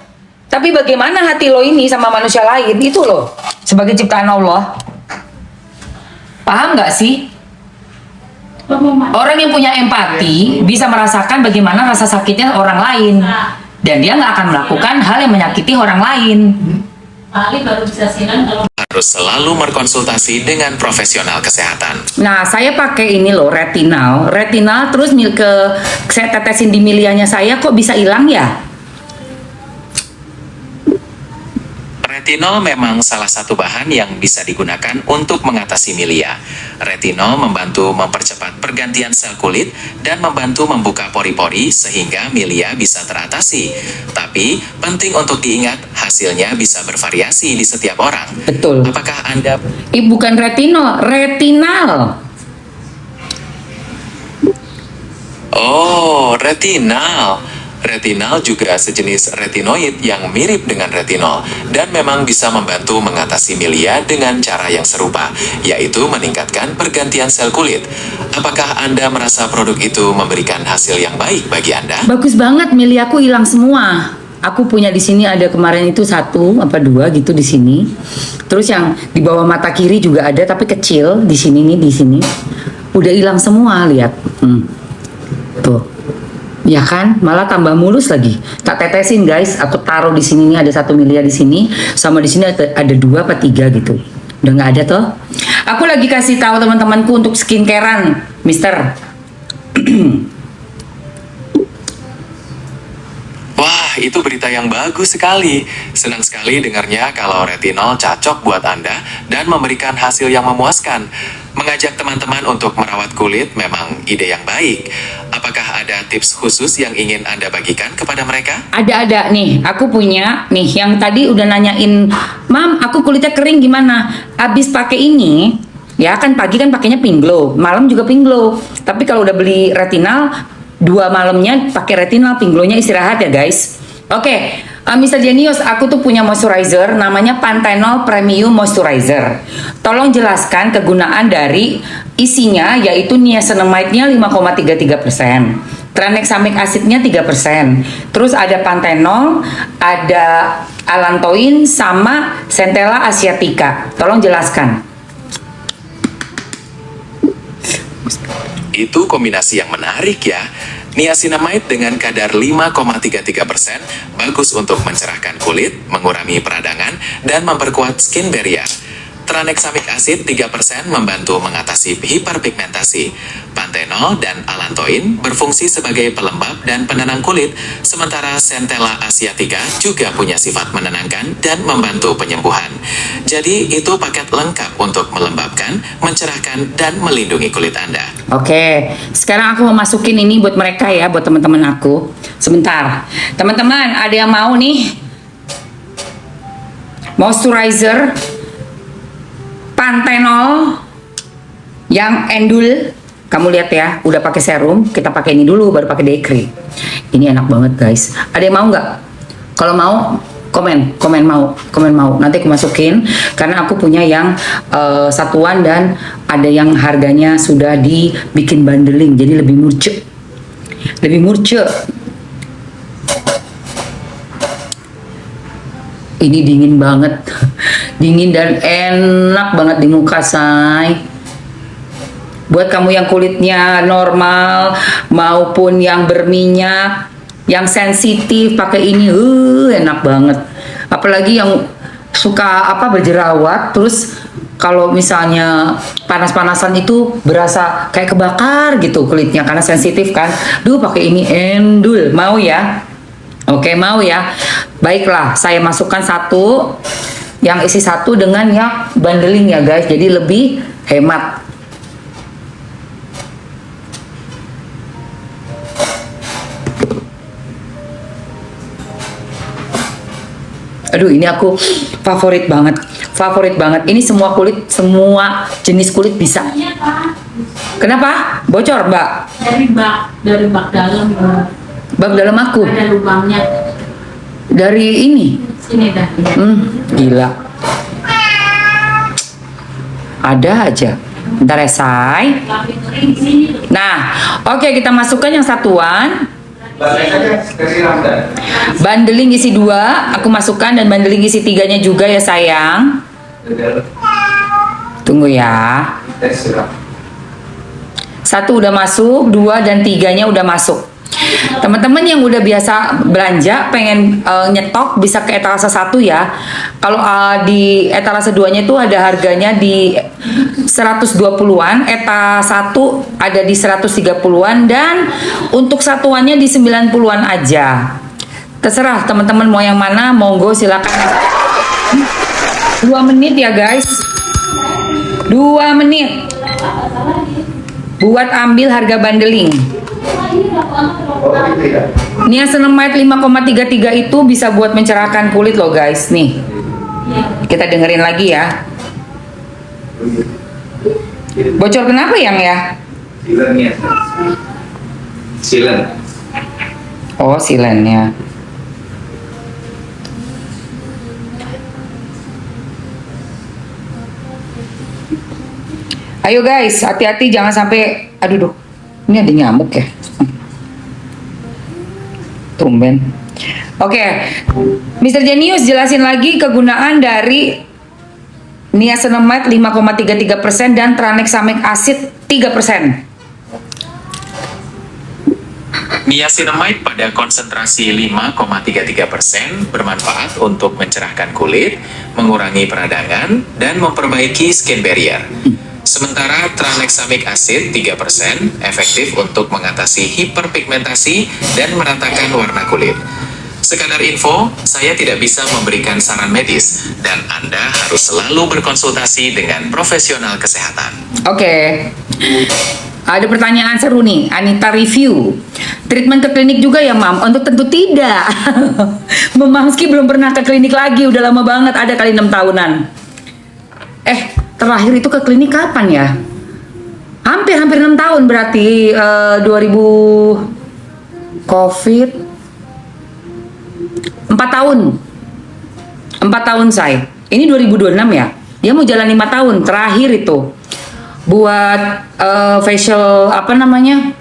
S1: Tapi bagaimana hati lo ini sama manusia lain itu loh, sebagai ciptaan Allah. Paham nggak sih? Orang yang punya empati bisa merasakan bagaimana rasa sakitnya orang lain, dan dia nggak akan melakukan hal yang menyakiti orang lain.
S2: Harus selalu berkonsultasi dengan profesional kesehatan.
S1: Nah, saya pakai ini loh, retinal terus saya tetesin di milianya saya, kok bisa hilang ya?
S2: Retinol memang salah satu bahan yang bisa digunakan untuk mengatasi milia. Retinol membantu mempercepat pergantian sel kulit dan membantu membuka pori-pori sehingga milia bisa teratasi. Tapi penting untuk diingat, hasilnya bisa bervariasi di setiap orang.
S1: Betul.
S2: Apakah Anda...
S1: Bukan retinal.
S2: Oh, retinal. Retinal juga sejenis retinoid yang mirip dengan retinol dan memang bisa membantu mengatasi milia dengan cara yang serupa, yaitu meningkatkan pergantian sel kulit. Apakah Anda merasa produk itu memberikan hasil yang baik bagi Anda?
S1: Bagus banget, miliaku hilang semua. Aku punya di sini ada kemarin itu 1 apa 2 gitu di sini. Terus yang di bawah mata kiri juga ada tapi kecil di sini nih, di sini. Udah hilang semua, lihat. Tuh. Ya kan, malah tambah mulus lagi. Tak tetesin guys, aku taruh di sini nih ada 1 milia di sini, sama di sini ada 2 apa 3 gitu. Udah nggak ada toh. Aku lagi kasih tahu teman-temanku untuk skincarean, Mister.
S2: Wah, itu berita yang bagus sekali. Senang sekali dengarnya kalau retinol cocok buat Anda dan memberikan hasil yang memuaskan. Mengajak teman-teman untuk merawat kulit memang ide yang baik. Apakah ada tips khusus yang ingin Anda bagikan kepada mereka?
S1: Ada nih, aku punya nih yang tadi udah nanyain, Mam, aku kulitnya kering gimana? Abis pakai ini, ya kan pagi kan pakainya Pink Glow, malam juga Pink Glow. Tapi kalau udah beli retinal, 2 malamnya pakai retinal, Pink Glow-nya istirahat ya guys. Oke, Mr. Genius, aku tuh punya moisturizer namanya Panthenol Premium Moisturizer. Tolong jelaskan kegunaan dari isinya, yaitu niacinamide-nya 5,33%, tranexamic acidnya 3%, terus ada panthenol, ada allantoin, sama centella asiatica. Tolong jelaskan.
S2: Itu kombinasi yang menarik ya. Niacinamide dengan kadar 5,33% bagus untuk mencerahkan kulit, mengurangi peradangan, dan memperkuat skin barrier. Tranexamic acid 3% membantu mengatasi hiperpigmentasi. Panthenol dan allantoin berfungsi sebagai pelembab dan penenang kulit, sementara centella asiatica juga punya sifat menenangkan dan membantu penyembuhan. Jadi itu paket lengkap untuk melembabkan, mencerahkan, dan melindungi kulit Anda.
S1: Oke, sekarang aku mau masukin ini buat mereka ya, buat teman-teman aku. Sebentar, teman-teman, ada yang mau nih moisturizer Panthenol yang endul. Kamu lihat ya, udah pakai serum, kita pakai ini dulu baru pakai day cream. Ini enak banget guys. Ada yang mau nggak? Kalau mau komen mau. Nanti aku masukin karena aku punya yang satuan dan ada yang harganya sudah dibikin bundling, jadi lebih murce. Ini dingin banget, dingin dan enak banget di muka, say. Buat kamu yang kulitnya normal maupun yang berminyak, yang sensitif, pakai ini, enak banget. Apalagi yang suka berjerawat, terus kalau misalnya panas-panasan itu berasa kayak kebakar gitu kulitnya karena sensitif kan. Pakai ini endul, mau ya? Oke, mau ya. Baiklah, saya masukkan satu, yang isi satu dengan yang bundling ya guys, jadi lebih hemat. Aduh, ini aku favorit banget. Ini semua kulit, semua jenis kulit bisa. Kenapa? Bocor, Mbak?
S3: Dari bak dalam.
S1: Bak dalam aku.
S3: Ada lubangnya.
S1: Dari ini.
S3: Sini dah.
S1: Gila. Ada aja. Bentar ya, say. Nah, oke, kita masukkan yang satuan. Bandeling isi 2 aku masukkan, dan bandeling isi 3-nya juga ya sayang. Tunggu ya. 1 udah masuk, 2 dan 3-nya udah masuk. Teman-teman yang udah biasa belanja pengen nyetok bisa ke etalase 1 ya. Kalau di etalase 2-nya itu ada harganya di 120-an, etalase 1 ada di 130-an, dan untuk satuannya di 90-an aja. Terserah teman-teman mau yang mana, monggo silakan. 2 menit ya guys. 2 menit buat ambil harga bandeling. Niacinamide 5,33 itu bisa buat mencerahkan kulit loh guys. Nih, kita dengerin lagi ya. Bocor kenapa yang ya?
S4: Silen.
S1: Oh, silennya. Ayo guys, hati-hati jangan sampai. Aduh, duh. Ini ada nyamuk ya. Tumben. Oke, Mr. Genius jelasin lagi kegunaan dari niacinamide 5,33% dan tranexamic acid 3%.
S2: Niacinamide pada konsentrasi 5,33% bermanfaat untuk mencerahkan kulit, mengurangi peradangan, dan memperbaiki skin barrier. Sementara tranexamic acid 3% efektif untuk mengatasi hiperpigmentasi dan meratakan warna kulit. Sekadar info, saya tidak bisa memberikan saran medis dan Anda harus selalu berkonsultasi dengan profesional kesehatan.
S1: Oke. Ada pertanyaan seru nih, Anita review. Treatment ke klinik juga ya, Mam? Untuk tentu tidak. Memangski belum pernah ke klinik lagi, udah lama banget, ada kali 6 tahunan. Terakhir itu ke klinik kapan ya? Hampir 6 tahun berarti 2000 COVID 4 tahun. 4 tahun saya. Ini 2026 ya. Dia mau jalan 5 tahun terakhir itu. Buat facial apa namanya?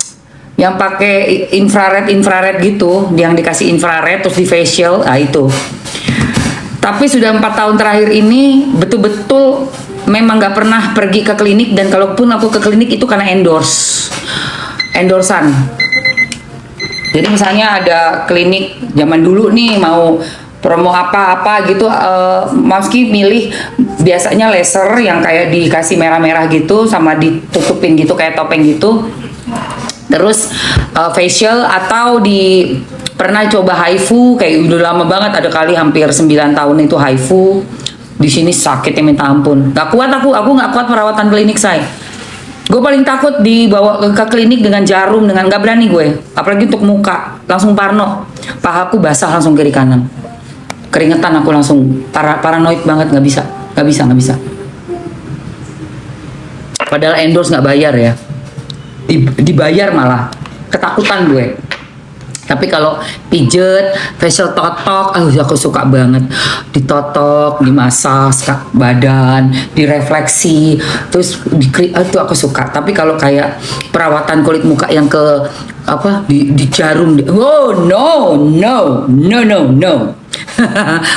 S1: Yang pakai infrared gitu, yang dikasih infrared terus di facial, itu. Tapi sudah 4 tahun terakhir ini betul-betul memang nggak pernah pergi ke klinik, dan kalaupun aku ke klinik itu karena endorsan. Jadi misalnya ada klinik zaman dulu nih mau promo apa-apa gitu, Mamski milih biasanya laser yang kayak dikasih merah-merah gitu sama ditutupin gitu kayak topeng gitu. Terus facial atau pernah coba HIFU kayak udah lama banget, ada kali hampir 9 tahun itu HIFU. Di sini sakitnya minta ampun. Gak kuat aku nggak kuat perawatan klinik saya. Gue paling takut dibawa ke klinik dengan jarum, dengan nggak berani gue. Apalagi untuk muka, langsung parno. Pahaku basah langsung kiri kanan. Keringetan aku langsung paranoid banget, nggak bisa. Padahal endorse nggak bayar ya. Dibayar malah. Ketakutan gue. Tapi kalau pijet, facial totok, aku suka banget. Ditotok, dimasas badan, direfleksi, terus itu aku suka. Tapi kalau kayak perawatan kulit muka yang di jarum, oh no.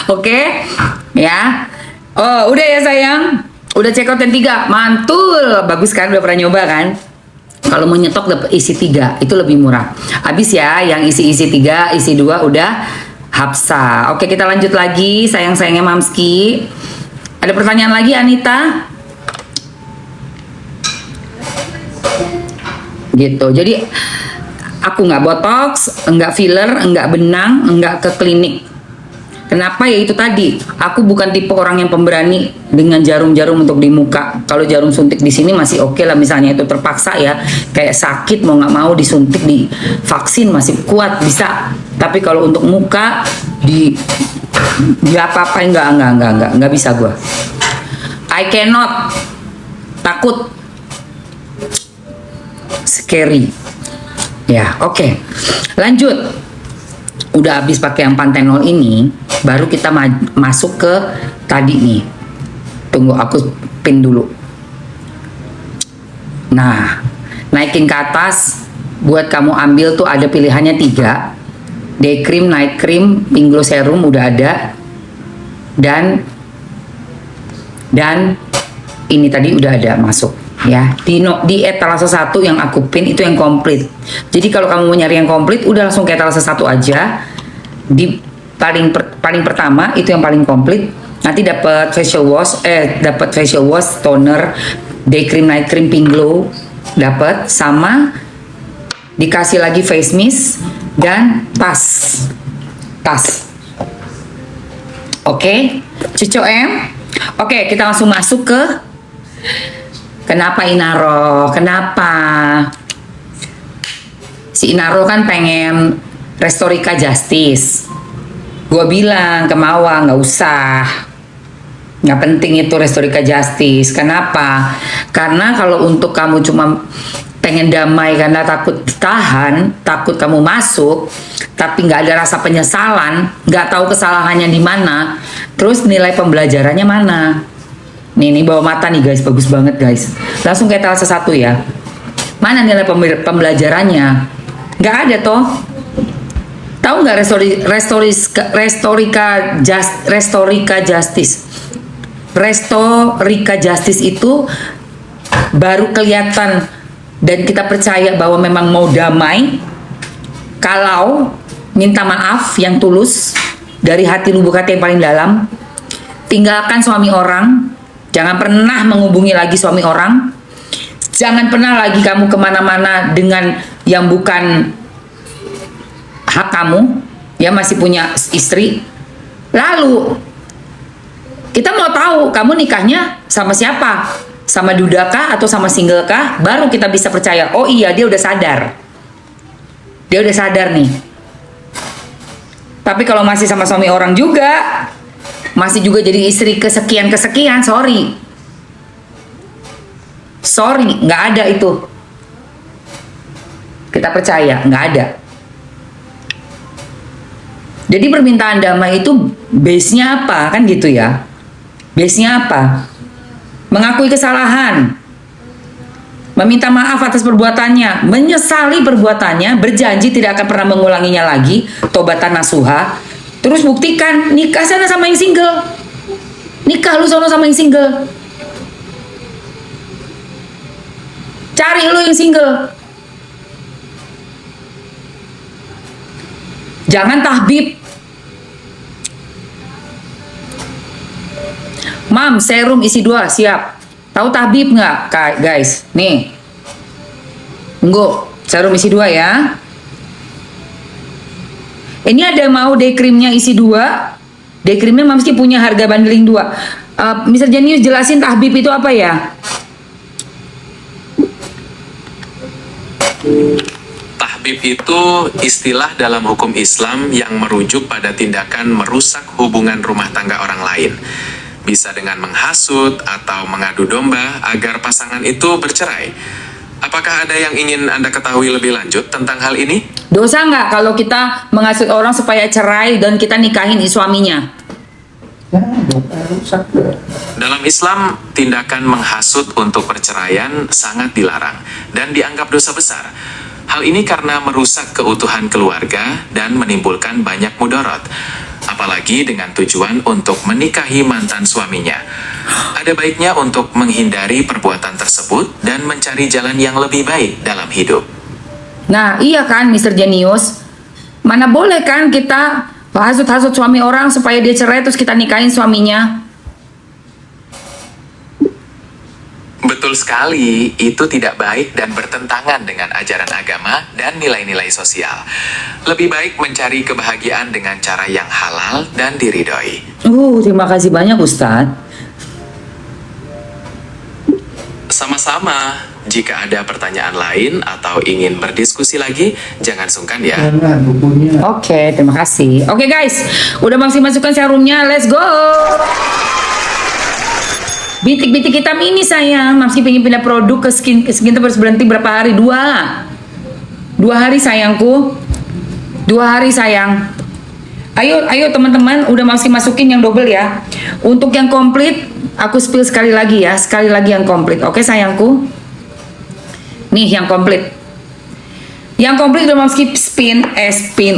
S1: Oke, ya. Oh, udah ya sayang. Udah check out yang 3, mantul. Bagus kan, udah pernah nyoba kan? Kalau mau nyetok dapat isi 3 itu lebih murah. Habis ya yang isi 3, isi 2 udah Hapsa. Oke, kita lanjut lagi sayang-sayangnya Mamski. Ada pertanyaan lagi Anita? Gitu. Jadi aku nggak botox, nggak filler, nggak benang, nggak ke klinik. Kenapa? Ya itu tadi, aku bukan tipe orang yang pemberani dengan jarum-jarum untuk di muka. Kalau jarum suntik di sini masih oke lah, misalnya itu terpaksa ya, kayak sakit mau nggak mau disuntik, di vaksin masih kuat bisa. Tapi kalau untuk muka di apa-apain nggak bisa gue. I cannot, takut, scary. Ya, oke. Lanjut. Udah habis pakai yang pantenol ini, baru kita masuk ke tadi nih. Tunggu aku pin dulu. Nah, naikin ke atas buat kamu ambil tuh ada pilihannya 3. Day cream, night cream, pink glow serum udah ada. Dan ini tadi udah ada masuk ya. Di etalase 1 yang aku pin itu yang komplit. Jadi kalau kamu mau nyari yang komplit udah langsung ke etalase 1 aja. Di paling pertama itu yang paling komplit. Nanti dapat facial wash, toner, day cream, night cream, pink glow dapat, sama dikasih lagi face mist dan tas. Oke, Cucu M. Oke, kita langsung masuk ke kenapa Inaro? Kenapa si Inaro kan pengen Restorika Justice. Gua bilang ke Mawar nggak usah. Nggak penting itu Restorika Justice. Kenapa? Karena kalau untuk kamu cuma pengen damai karena takut ditahan, takut kamu masuk, tapi nggak ada rasa penyesalan, nggak tahu kesalahannya di mana, terus nilai pembelajarannya mana? Nih bawa mata nih guys, bagus banget guys. Langsung ke etalase 1 ya. Mana nilai pembelajarannya? Nggak ada toh. Tahu nggak Restorika Justice? Restorika Justice itu baru kelihatan dan kita percaya bahwa memang mau damai kalau minta maaf yang tulus dari hati lubuk hati yang paling dalam. Tinggalkan suami orang, jangan pernah menghubungi lagi suami orang, jangan pernah lagi kamu kemana-mana dengan yang bukan hak kamu, ya masih punya istri. Lalu kita mau tahu kamu nikahnya sama siapa, sama duda kah atau sama single kah, baru kita bisa percaya, oh iya dia udah sadar. Dia udah sadar nih. Tapi kalau masih sama suami orang juga, masih juga jadi istri kesekian, sorry, nggak ada itu. Kita percaya, nggak ada. Jadi permintaan damai itu base-nya apa? Kan gitu ya. Base-nya apa? Mengakui kesalahan, meminta maaf atas perbuatannya, menyesali perbuatannya, berjanji tidak akan pernah mengulanginya lagi, tobatan nasuha. Terus buktikan, nikah sana sama yang single. Nikah lu sana sama yang single. Cari lu yang single. Jangan tahbib. Mam, serum isi 2 siap. Tahu tahbib nggak, guys? Nih, tunggu, serum isi 2 ya. Ini ada mau day creamnya isi 2. Day creamnya mesti punya harga bundling 2. Mr. Jenius jelasin tahbib itu apa ya?
S2: Tahbib itu istilah dalam hukum Islam yang merujuk pada tindakan merusak hubungan rumah tangga orang lain. Bisa dengan menghasut atau mengadu domba agar pasangan itu bercerai. Apakah ada yang ingin Anda ketahui lebih lanjut tentang hal ini?
S1: Dosa nggak kalau kita menghasut orang supaya cerai dan kita nikahin suaminya?
S2: Dalam Islam, tindakan menghasut untuk perceraian sangat dilarang dan dianggap dosa besar. Hal ini karena merusak keutuhan keluarga dan menimbulkan banyak mudarat. Apalagi dengan tujuan untuk menikahi mantan suaminya. Ada baiknya untuk menghindari perbuatan tersebut dan mencari jalan yang lebih baik dalam hidup.
S1: Nah, iya kan Mr. Jenius? Mana boleh kan kita hasut-hasut suami orang supaya dia cerai terus kita nikahin suaminya?
S2: Betul sekali, itu tidak baik dan bertentangan dengan ajaran agama dan nilai-nilai sosial. Lebih baik mencari kebahagiaan dengan cara yang halal dan diridhoi.
S1: Terima kasih banyak Ustadz.
S2: Sama-sama, jika ada pertanyaan lain atau ingin berdiskusi lagi, jangan sungkan ya.
S1: Oke, terima kasih. Oke guys, udah masukkan serumnya, let's go. Bintik-bintik hitam ini sayang, Mamski pengen pindah produk ke skin terus berhenti berapa hari? 2 hari sayangku, 2 hari sayang. Ayo teman-teman, udah Mamski masukin yang double ya. Untuk yang komplit, aku spill sekali lagi ya, sekali lagi yang komplit. Oke sayangku, nih yang komplit. Yang komplit udah Mamski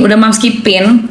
S1: udah Mamski pin.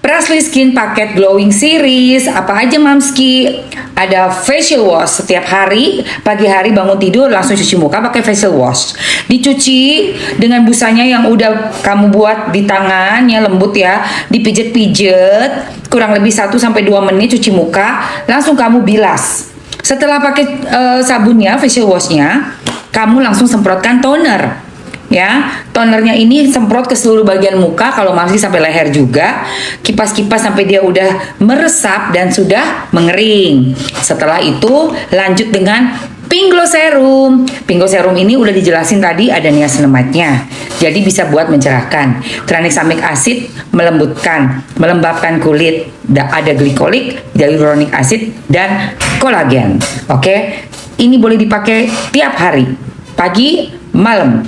S1: Presley Skin Paket Glowing Series. Apa aja Mamski? Ada facial wash setiap hari. Pagi hari bangun tidur langsung cuci muka pakai facial wash. Dicuci dengan busanya yang udah kamu buat di tangan, ya lembut ya. Dipijet-pijet kurang lebih 1-2 menit cuci muka. Langsung kamu bilas. Setelah pakai sabunnya, facial washnya, kamu langsung semprotkan toner. Ya, tonernya ini semprot ke seluruh bagian muka, kalau masih sampai leher juga. Kipas-kipas sampai dia udah meresap dan sudah mengering. Setelah itu lanjut dengan Pink Glow Serum. Pink Glow Serum ini udah dijelasin tadi ada niacinamide-nya. Jadi bisa buat mencerahkan. Tranexamic acid melembutkan, melembabkan kulit. Ada glikolik, hyaluronic acid dan kolagen. Oke. Ini boleh dipakai tiap hari. Pagi, malam.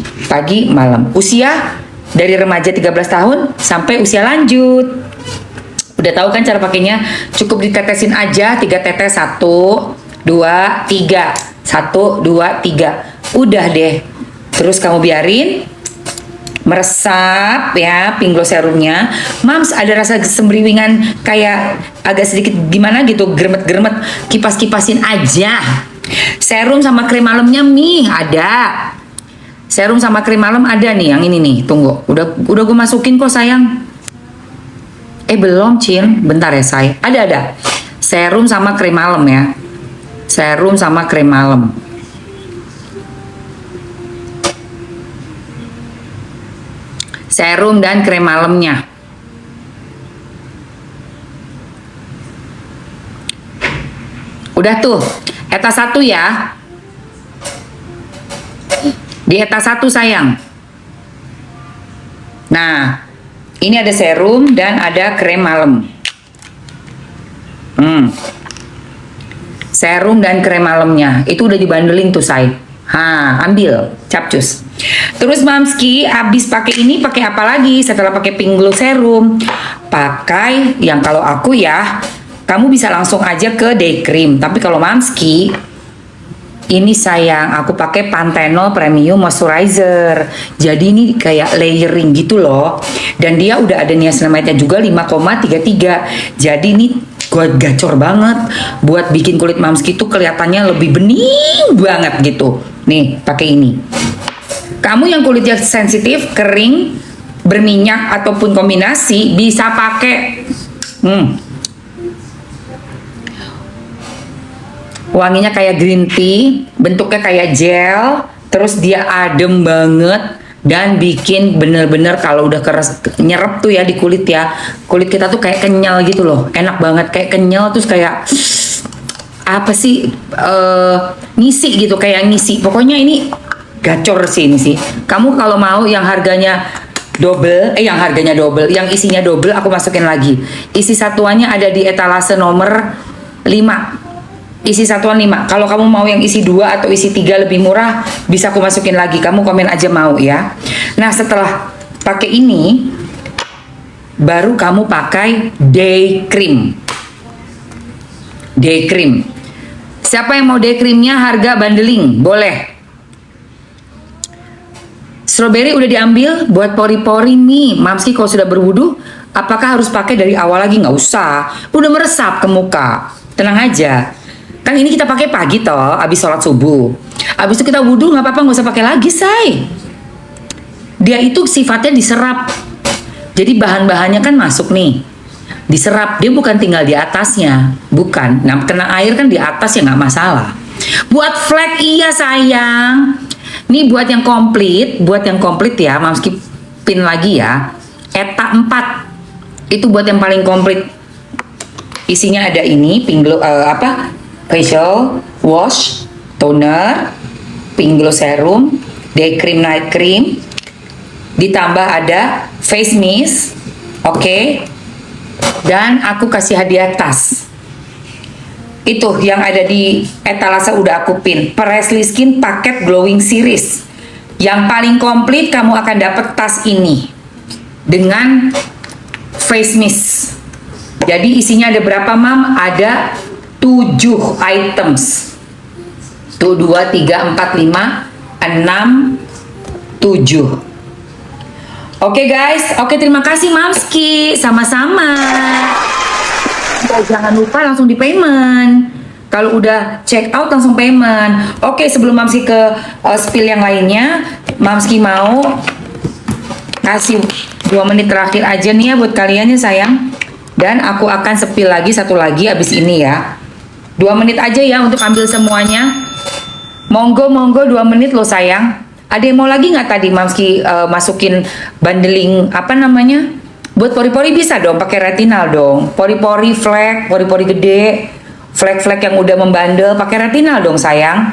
S1: Usia dari remaja 13 tahun sampai usia lanjut. Udah tahu kan cara pakainya? Cukup ditetesin aja 3 tetes, 1, 2, 3. 1, 2, 3. Udah deh. Terus kamu biarin meresap ya Pink Glow serumnya. Mams, ada rasa sembriwingan kayak agak sedikit gimana gitu, gremet-gremet, kipas-kipasin aja. Serum sama krim malamnya nih ada. Serum sama krim malam ada nih, yang ini nih. Tunggu, udah gue masukin kok sayang. Belum Cin, bentar ya say. Ada. Serum sama krim malam ya. Serum sama krim malam. Serum dan krim malamnya. Udah tuh, eta 1 ya. Di eta 1 sayang. Nah, ini ada serum dan ada krim malam. Serum dan krim malamnya itu udah dibandelin tuh say. Ambil, capcus. Terus Mamski abis pakai ini pakai apa lagi setelah pakai Pink Glow serum? Pakai yang kalau aku ya, kamu bisa langsung aja ke day cream. Tapi kalau Mamski ini sayang, aku pakai Panthenol Premium Moisturizer. Jadi ini kayak layering gitu loh. Dan dia udah ada niacinamide-nya juga 5,33. Jadi ini buat gacor banget. Buat bikin kulit Mamski tuh kelihatannya lebih bening banget gitu. Nih, pakai ini. Kamu yang kulitnya sensitif, kering, berminyak ataupun kombinasi bisa pakai wanginya kayak green tea, bentuknya kayak gel, terus dia adem banget dan bikin bener-bener kalau udah keras nyerep tuh ya di kulit ya. Kulit kita tuh kayak kenyal gitu loh, enak banget kayak kenyal, terus kayak apa sih ngisi gitu, kayak ngisi. Pokoknya ini gacor sih ini sih. Kamu kalau mau yang harganya double, yang isinya double aku masukin lagi. Isi satuannya ada di etalase nomor 5. Isi satuan 5. Kalau kamu mau yang isi 2 atau isi 3 lebih murah, bisa aku masukin lagi. Kamu komen aja mau ya. Nah, setelah pakai ini, baru kamu pakai day cream. Day cream. Siapa yang mau day creamnya harga bandeling? Boleh. Strawberry udah diambil buat pori-pori nih. Mamski kalau sudah berwudu, apakah harus pakai dari awal lagi? Nggak usah. Udah meresap ke muka. Tenang aja. Kan ini kita pakai pagi toh, abis sholat subuh. Abis itu kita wudhu nggak apa-apa, nggak usah pakai lagi say. Dia itu sifatnya diserap. Jadi bahan-bahannya kan masuk nih, diserap. Dia bukan tinggal di atasnya, bukan. Nah, kena air kan di atas ya nggak masalah. Buat flek iya sayang. Nih buat yang komplit ya, Mamski pin lagi ya. Eta 4 itu buat yang paling komplit. Isinya ada ini, Pink Glow facial wash, toner, Pink Glow serum, day cream, night cream, ditambah ada face mist, oke. Dan aku kasih hadiah tas. Itu yang ada di etalase udah aku pin. Presley Skin Paket Glowing Series. Yang paling komplit kamu akan dapat tas ini dengan face mist. Jadi isinya ada berapa mam? Ada 7 items. Tuh 2, 3, 4, 5, 6, 7. Oke guys, oke terima kasih Mamski, sama-sama. Oh, jangan lupa langsung di payment. Kalau udah check out langsung payment. Oke, sebelum Mamski ke spill yang lainnya, Mamski mau kasih 2 menit terakhir aja nih ya buat kalian ya sayang. Dan aku akan spill lagi satu lagi abis ini ya. 2 menit aja ya untuk ambil semuanya. Monggo 2 menit loh sayang. Ada yang mau lagi nggak tadi Mamski masukin bundling apa namanya? Buat pori-pori bisa dong pakai retinal dong. Pori-pori flek, pori-pori gede, flek-flek yang udah membandel pakai retinal dong sayang.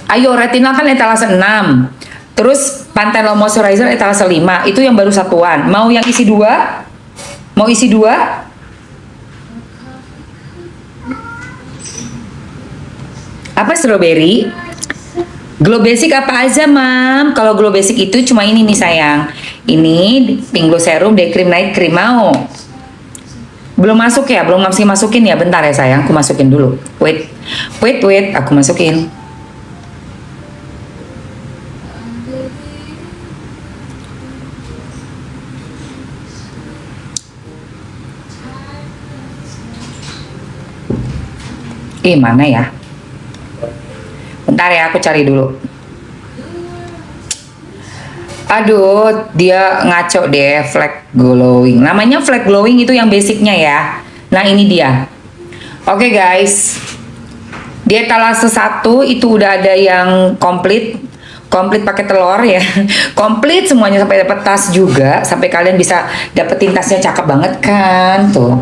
S1: Ayo retinal kan etalase 6. Terus Pantene Low Moisturizer etalase 5. Itu yang baru satuan. Mau yang isi 2? Mau isi 2? Apa strawberry? Glow Basic apa aja, Mam? Kalau Glow Basic itu cuma ini nih, sayang. Ini Pink Glow Serum, Day Cream, Night Cream. Mau? Belum masuk ya? Belum Mamski masukin ya? Bentar ya, sayang. Aku masukin dulu. Wait. Aku masukin. Mana ya? Bentar ya, aku cari dulu. Aduh, dia ngaco deh, flag glowing. Namanya flag glowing itu yang basicnya ya. Nah, ini dia. Oke guys. Di etalase 1 itu udah ada yang komplit pakai telur ya. Komplit semuanya sampai dapat tas juga, sampai kalian bisa dapetin tasnya cakep banget kan tuh.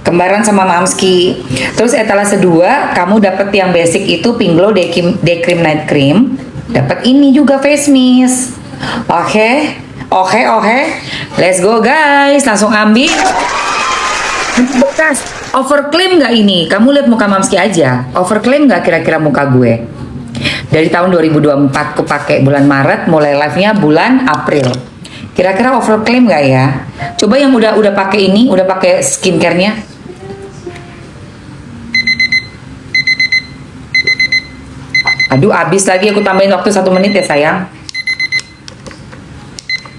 S1: Kembaran sama Mamski. Terus etalase 2 kamu dapet yang basic itu Pink Glow Day Cream Night Cream. Dapat ini juga face mist. Oke. Let's go guys, langsung ambil. Bekas overclaim nggak ini? Kamu lihat muka Mamski aja. Overclaim nggak kira-kira muka gue? Dari tahun 2024 aku pakai bulan Maret, mulai live-nya bulan April. Kira-kira overclaim nggak ya? Coba yang udah pakai ini, udah pakai skincare-nya. Aduh, habis lagi, aku tambahin waktu 1 menit ya sayang.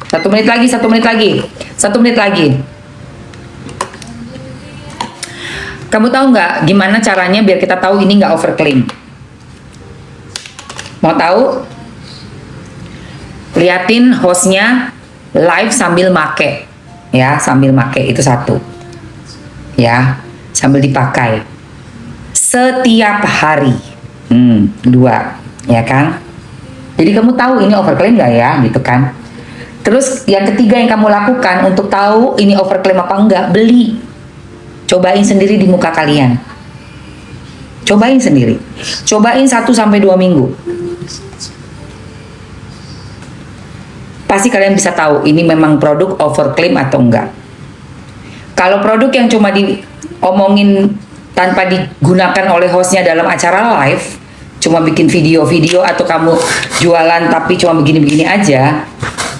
S1: 1 menit lagi. 1 menit lagi. Kamu tahu nggak gimana caranya biar kita tahu ini nggak overclaim? Mau tahu? Liatin hostnya live sambil make, ya, sambil make itu 1, ya, sambil dipakai setiap hari. 2, ya kan? Jadi kamu tahu ini overclaim nggak ya, gitu kan? Terus yang ketiga yang kamu lakukan untuk tahu ini overclaim apa enggak, beli. Cobain sendiri di muka kalian. Cobain sendiri. Cobain 1 sampai 2 minggu. Pasti kalian bisa tahu ini memang produk overclaim atau enggak. Kalau produk yang cuma diomongin tanpa digunakan oleh hostnya dalam acara live, cuma bikin video-video atau kamu jualan tapi cuma begini-begini aja,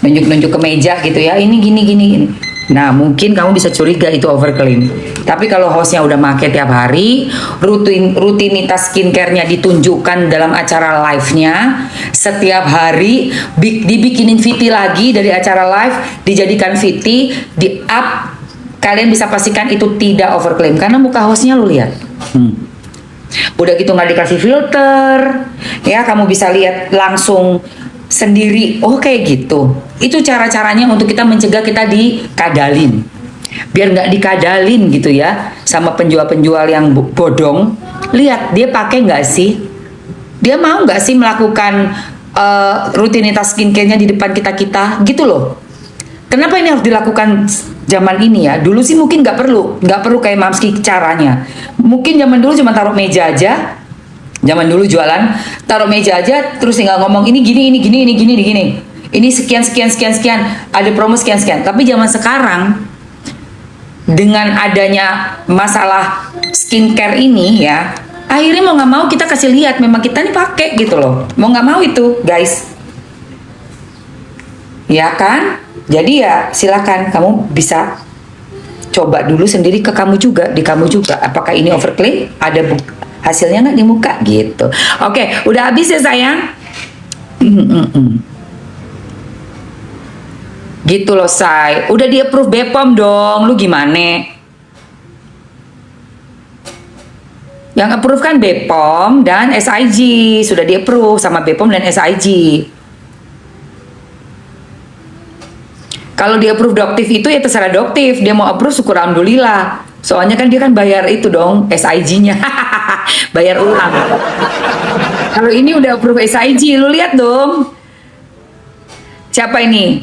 S1: nunjuk-nunjuk ke meja gitu ya, ini gini. Nah, mungkin kamu bisa curiga itu overclaim. Tapi kalau hostnya udah make tiap hari, rutinitas skincare-nya ditunjukkan dalam acara live-nya, setiap hari dibikinin VT lagi dari acara live, dijadikan VT, di-up, kalian bisa pastikan itu tidak overclaim karena muka hostnya lu lihat. Udah gitu nggak dikasih filter, ya kamu bisa lihat langsung sendiri. Oh kayak gitu. Itu cara-caranya untuk kita mencegah kita dikadalin. Biar nggak dikadalin gitu ya sama penjual-penjual yang bodong. Lihat dia pakai nggak sih? Dia mau nggak sih melakukan rutinitas skincare-nya di depan kita gitu loh. Kenapa ini harus dilakukan zaman ini ya? Dulu sih mungkin nggak perlu kayak Mamski caranya. Mungkin zaman dulu cuma taruh meja aja. Zaman dulu jualan taruh meja aja, terus tinggal ngomong ini gini. Ini sekian, ada promo sekian. Tapi zaman sekarang dengan adanya masalah skincare ini ya, akhirnya mau nggak mau kita kasih lihat memang kita nih pakai gitu loh. Mau nggak mau itu, guys. Ya kan? Jadi ya silakan kamu bisa coba dulu sendiri ke kamu juga, di kamu juga. Apakah ini overclaim? Ada hasilnya nggak di muka gitu. Oke, udah habis ya sayang. Gitu loh, Say. Udah di-approve BPOM dong. Lu gimana? Yang approve kan BPOM dan SIG. Sudah di-approve sama BPOM dan SIG. Kalau di-approve Doktif itu ya terserah Doktif. Dia mau approve syukur alhamdulillah. Soalnya kan dia kan bayar itu dong, SIG-nya. Bayar ulang. Kalau ini udah approve SIG, lu lihat dong. Siapa ini?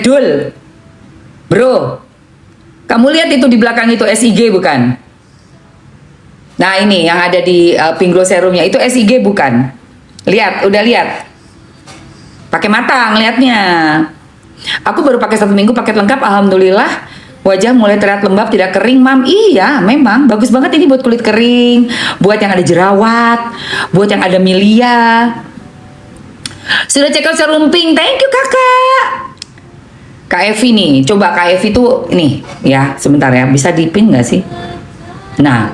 S1: Dul. Bro. Kamu lihat itu di belakang itu SIG bukan? Nah ini yang ada di Pingglo serumnya itu SIG bukan? Lihat, udah lihat. Pakai mata ngelihatnya. Aku baru pakai 1 minggu paket lengkap, alhamdulillah. Wajah mulai terlihat lembab, tidak kering, Mam. Iya, memang bagus banget ini buat kulit kering, buat yang ada jerawat, buat yang ada milia. Sudah check out serum pink, thank you kakak. Kak Evi nih, coba Kak Evi tuh nih, ya sebentar ya, bisa dipin nggak sih? Nah,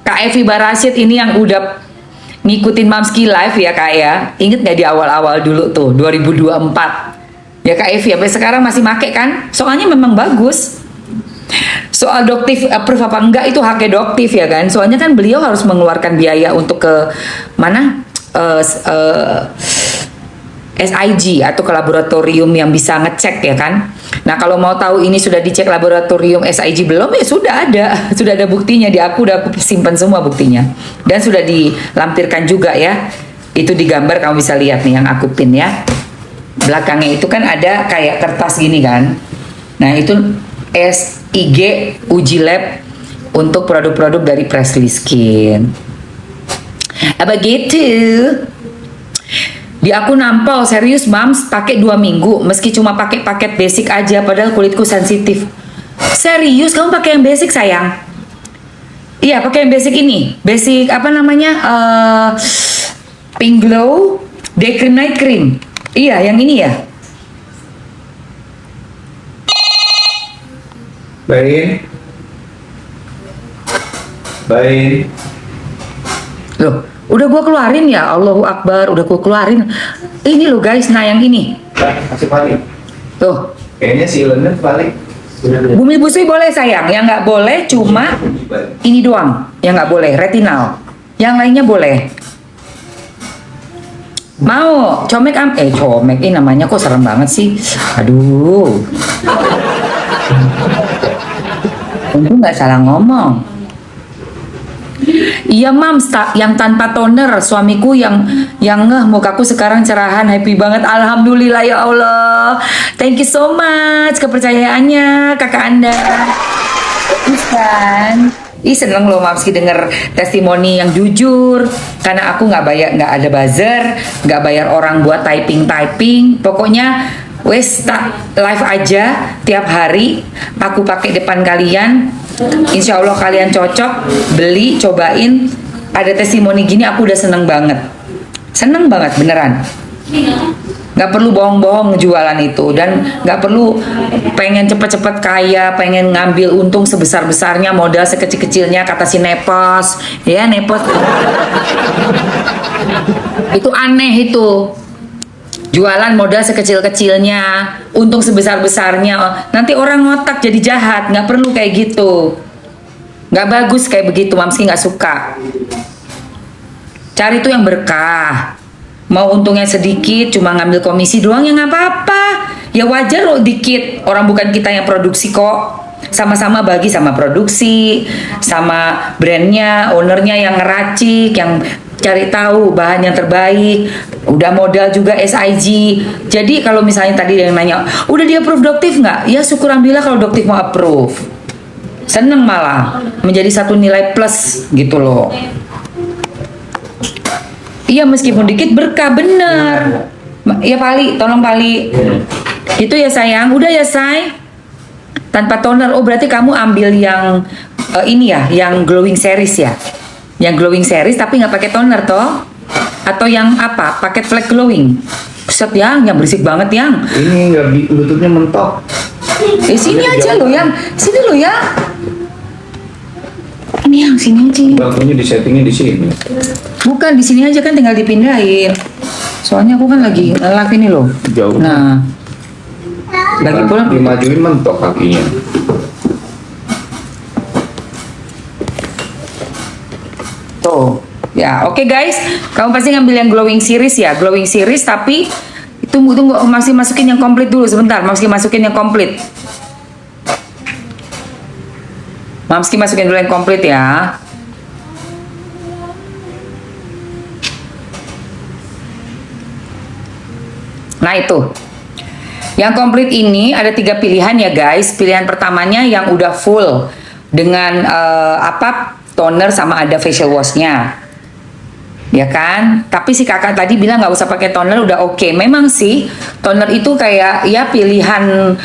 S1: Kak Evi Barasyid ini yang udah ngikutin Mamski Live ya kak ya. Ingat nggak di awal-awal dulu tuh 2024? Ya Kak Evi, sampai sekarang masih make kan? Soalnya memang bagus. Soal Doktif approve apa enggak itu haknya Doktif ya kan? Soalnya kan beliau harus mengeluarkan biaya untuk ke mana? SIG atau ke laboratorium yang bisa ngecek ya kan? Nah kalau mau tahu ini sudah dicek laboratorium SIG belum ya sudah ada buktinya di aku udah aku simpan semua buktinya dan sudah dilampirkan juga ya. Itu digambar kamu bisa lihat nih yang aku pin ya. Belakangnya itu kan ada kayak kertas gini kan. Nah itu SIG uji lab untuk produk-produk dari Presley Skin. Begitu. Di aku nampol serius Mams pakai 2 minggu meski cuma pakai paket basic aja padahal kulitku sensitif. Serius kamu pakai yang basic sayang? Iya pakai yang basic ini. Basic apa namanya? Pink Glow Day Cream Night Cream. Iya, yang ini ya.
S4: Baik.
S1: Loh, udah gua keluarin ya. Allahu Akbar, udah gua keluarin. Ini loh guys, nah yang ini.
S4: Masih paling.
S1: Tuh.
S4: Kayaknya si London paling.
S1: Bumi busui boleh sayang, yang nggak boleh cuma ini doang, yang nggak boleh retinal. Yang lainnya boleh. Mau comek comek ini namanya kok serem banget sih. Aduh. Untung nggak salah ngomong. Iya Mams, yang tanpa toner suamiku yang ngeh mukaku sekarang cerahan, happy banget, alhamdulillah ya Allah. Thank you so much kepercayaannya kakak Anda. Bukan. Ih seneng loh Mamski denger testimoni yang jujur karena aku nggak ada buzzer, nggak bayar orang buat typing, pokoknya wes tak live aja tiap hari aku pakai depan kalian, insya Allah kalian cocok, beli, cobain, ada testimoni gini aku udah seneng banget beneran. Nggak perlu bohong-bohong jualan itu dan nggak perlu pengen cepet-cepet kaya, pengen ngambil untung sebesar-besarnya, modal sekecil-kecilnya, kata si Nepos ya. Nepos itu aneh itu, jualan modal sekecil-kecilnya, untung sebesar-besarnya, nanti orang ngotak jadi jahat. Nggak perlu kayak gitu, nggak bagus kayak begitu. Mamski nggak suka. Cari tuh yang berkah. Mau untungnya sedikit, cuma ngambil komisi doang ya nggak apa-apa. Ya wajar loh dikit, orang bukan kita yang produksi kok. Sama-sama bagi sama produksi, sama brandnya, ownernya yang ngeracik, yang cari tahu bahan yang terbaik. Udah modal juga SIG. Jadi kalau misalnya tadi yang nanya, udah dia approve Doktif nggak? Ya syukur alhamdulillah kalau Doktif mau approve. Seneng malah, menjadi satu nilai plus gitu loh. Iya meskipun dikit berkah bener. Ya Pali, tolong Pali. Itu ya sayang, udah ya say. Tanpa toner. Oh berarti kamu ambil yang ini ya, yang glowing series ya. Yang glowing series tapi nggak pakai toner toh? Atau yang apa? Paket flag glowing. Buset yang berisik banget yang.
S4: Ini nggak lututnya mentok.
S1: Sini aja lo yang, sini lo ya. Ini yang sini aja.
S4: Bangkunya disettingnya di sini.
S1: Bukan di sini aja kan tinggal dipindahin. Soalnya aku kan lagi ngelak ini loh.
S4: Jauh.
S1: Nah, Lagi pula
S4: dimajuin mentok kakinya.
S1: tuh. Ya, oke guys. Kamu pasti ngambil yang glowing series ya, glowing series tapi tunggu masih masukin yang komplit dulu sebentar, masih masukin yang komplit. Mamski masukin dulu yang komplit ya. Nah itu. Yang komplit ini ada 3 pilihan ya guys. Pilihan pertamanya yang udah full dengan toner sama ada facial washnya. Ya kan, tapi si kakak tadi bilang nggak usah pakai toner, udah oke. Memang sih toner itu kayak ya pilihan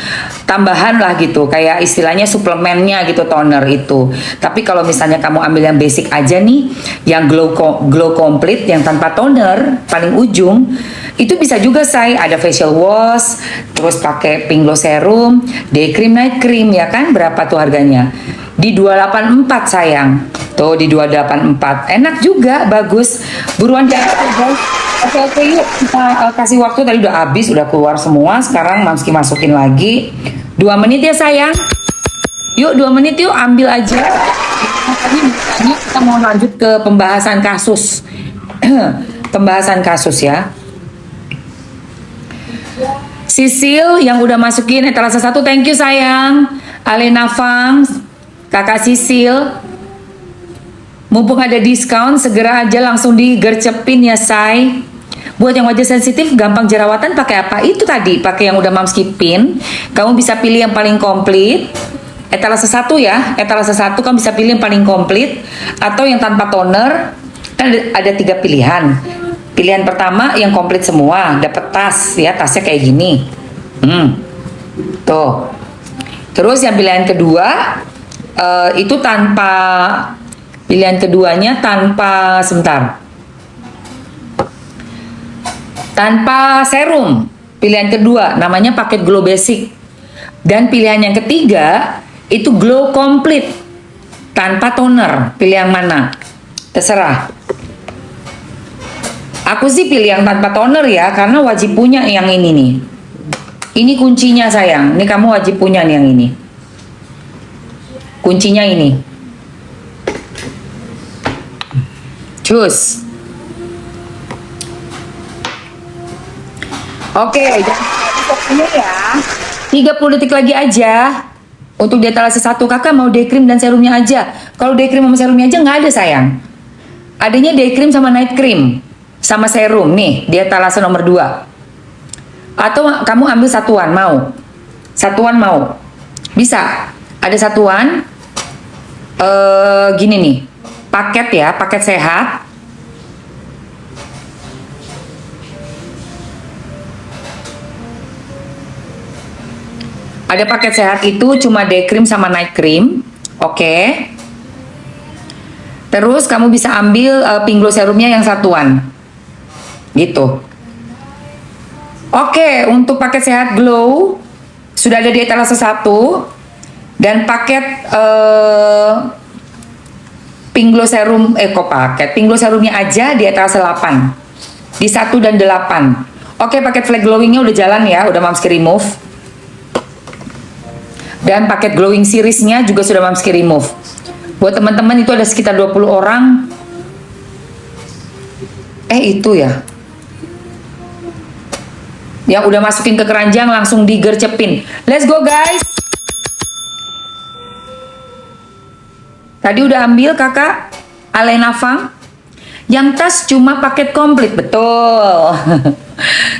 S1: tambahan lah gitu, kayak istilahnya suplemennya gitu toner itu. Tapi kalau misalnya kamu ambil yang basic aja nih, yang glow complete yang tanpa toner paling ujung, itu bisa juga saya ada facial wash, terus pakai pink glow serum, day cream, night cream ya kan, berapa tuh harganya? Di 284 sayang. Tuh di 284. Enak juga, bagus. Buruan guys. Oke yuk kita kasih waktu, tadi udah habis, udah keluar semua. Sekarang Mamski masukin lagi 2 menit ya sayang. Yuk 2 menit yuk, ambil aja. Tadi kita mau lanjut ke pembahasan kasus. Pembahasan kasus ya. Sisil yang udah masukin etalase 1, thank you sayang. Alena Fang, kakak Sisil, mumpung ada diskon, segera aja langsung digercepin ya say. Buat yang wajah sensitif, gampang jerawatan, pakai apa? Itu tadi, pakai yang udah Mamski pin. Kamu bisa pilih yang paling komplit. Etalase 1 ya, etalase 1 kamu bisa pilih yang paling komplit atau yang tanpa toner. Kan ada 3 pilihan. Pilihan pertama yang komplit semua, dapat tas ya, tasnya kayak gini. Tuh. Terus yang pilihan kedua itu tanpa, pilihan keduanya tanpa tanpa serum. Pilihan kedua namanya paket glow basic. Dan pilihan yang ketiga itu glow complete tanpa toner. Pilih yang mana? Terserah. Aku sih pilih yang tanpa toner ya, karena wajib punya yang ini nih. Ini kuncinya sayang. Ini kamu wajib punya nih yang ini. Kuncinya ini. Cus. Oke, pokoknya ya 30 detik lagi aja untuk di etalase 1. Kakak mau day cream dan serumnya aja. Kalau day cream sama serumnya aja nggak ada sayang. Adanya day cream sama night cream sama serum nih di etalase nomor 2. Atau kamu ambil satuan mau? Satuan mau? Bisa. Ada satuan gini nih. Paket ya, paket sehat. Ada paket sehat itu cuma day cream sama night cream. Oke. Terus kamu bisa ambil pink glow serumnya yang satuan. Gitu. Oke, untuk paket sehat glow sudah ada di etalase 1 dan paket pink glow serum pink glow serumnya aja di etalase 8. Di 1 dan 8. Oke, paket flag glowingnya udah jalan ya, udah Mamski remove. Dan paket glowing seriesnya juga sudah Mamski remove. Buat teman-teman itu ada sekitar 20 orang. Itu ya. Yang udah masukin ke keranjang langsung digercepin. Let's go guys. Tadi udah ambil kakak Alena Fang. Yang tas cuma paket komplit, betul.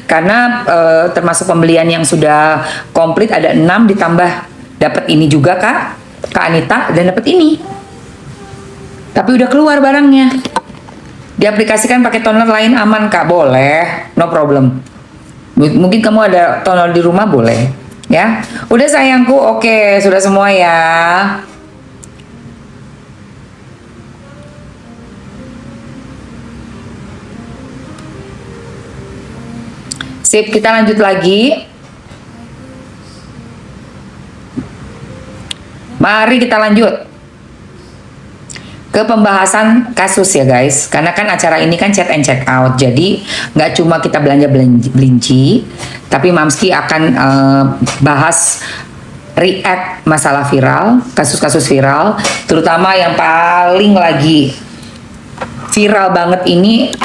S1: Karena termasuk pembelian yang sudah komplit ada 6 ditambah dapat ini juga Kak Anita, dan dapat ini. Tapi udah keluar barangnya. Diaplikasikan pakai toner lain aman Kak? Boleh, no problem. Mungkin kamu ada toner di rumah, boleh ya. Udah sayangku, oke, sudah semua ya. Sip, kita lanjut lagi. Mari kita lanjut. ke pembahasan kasus ya guys, karena kan acara ini kan check and check out, jadi nggak cuma kita belanja belinci, tapi Mamski akan bahas react masalah viral, kasus-kasus viral, terutama yang paling lagi viral banget ini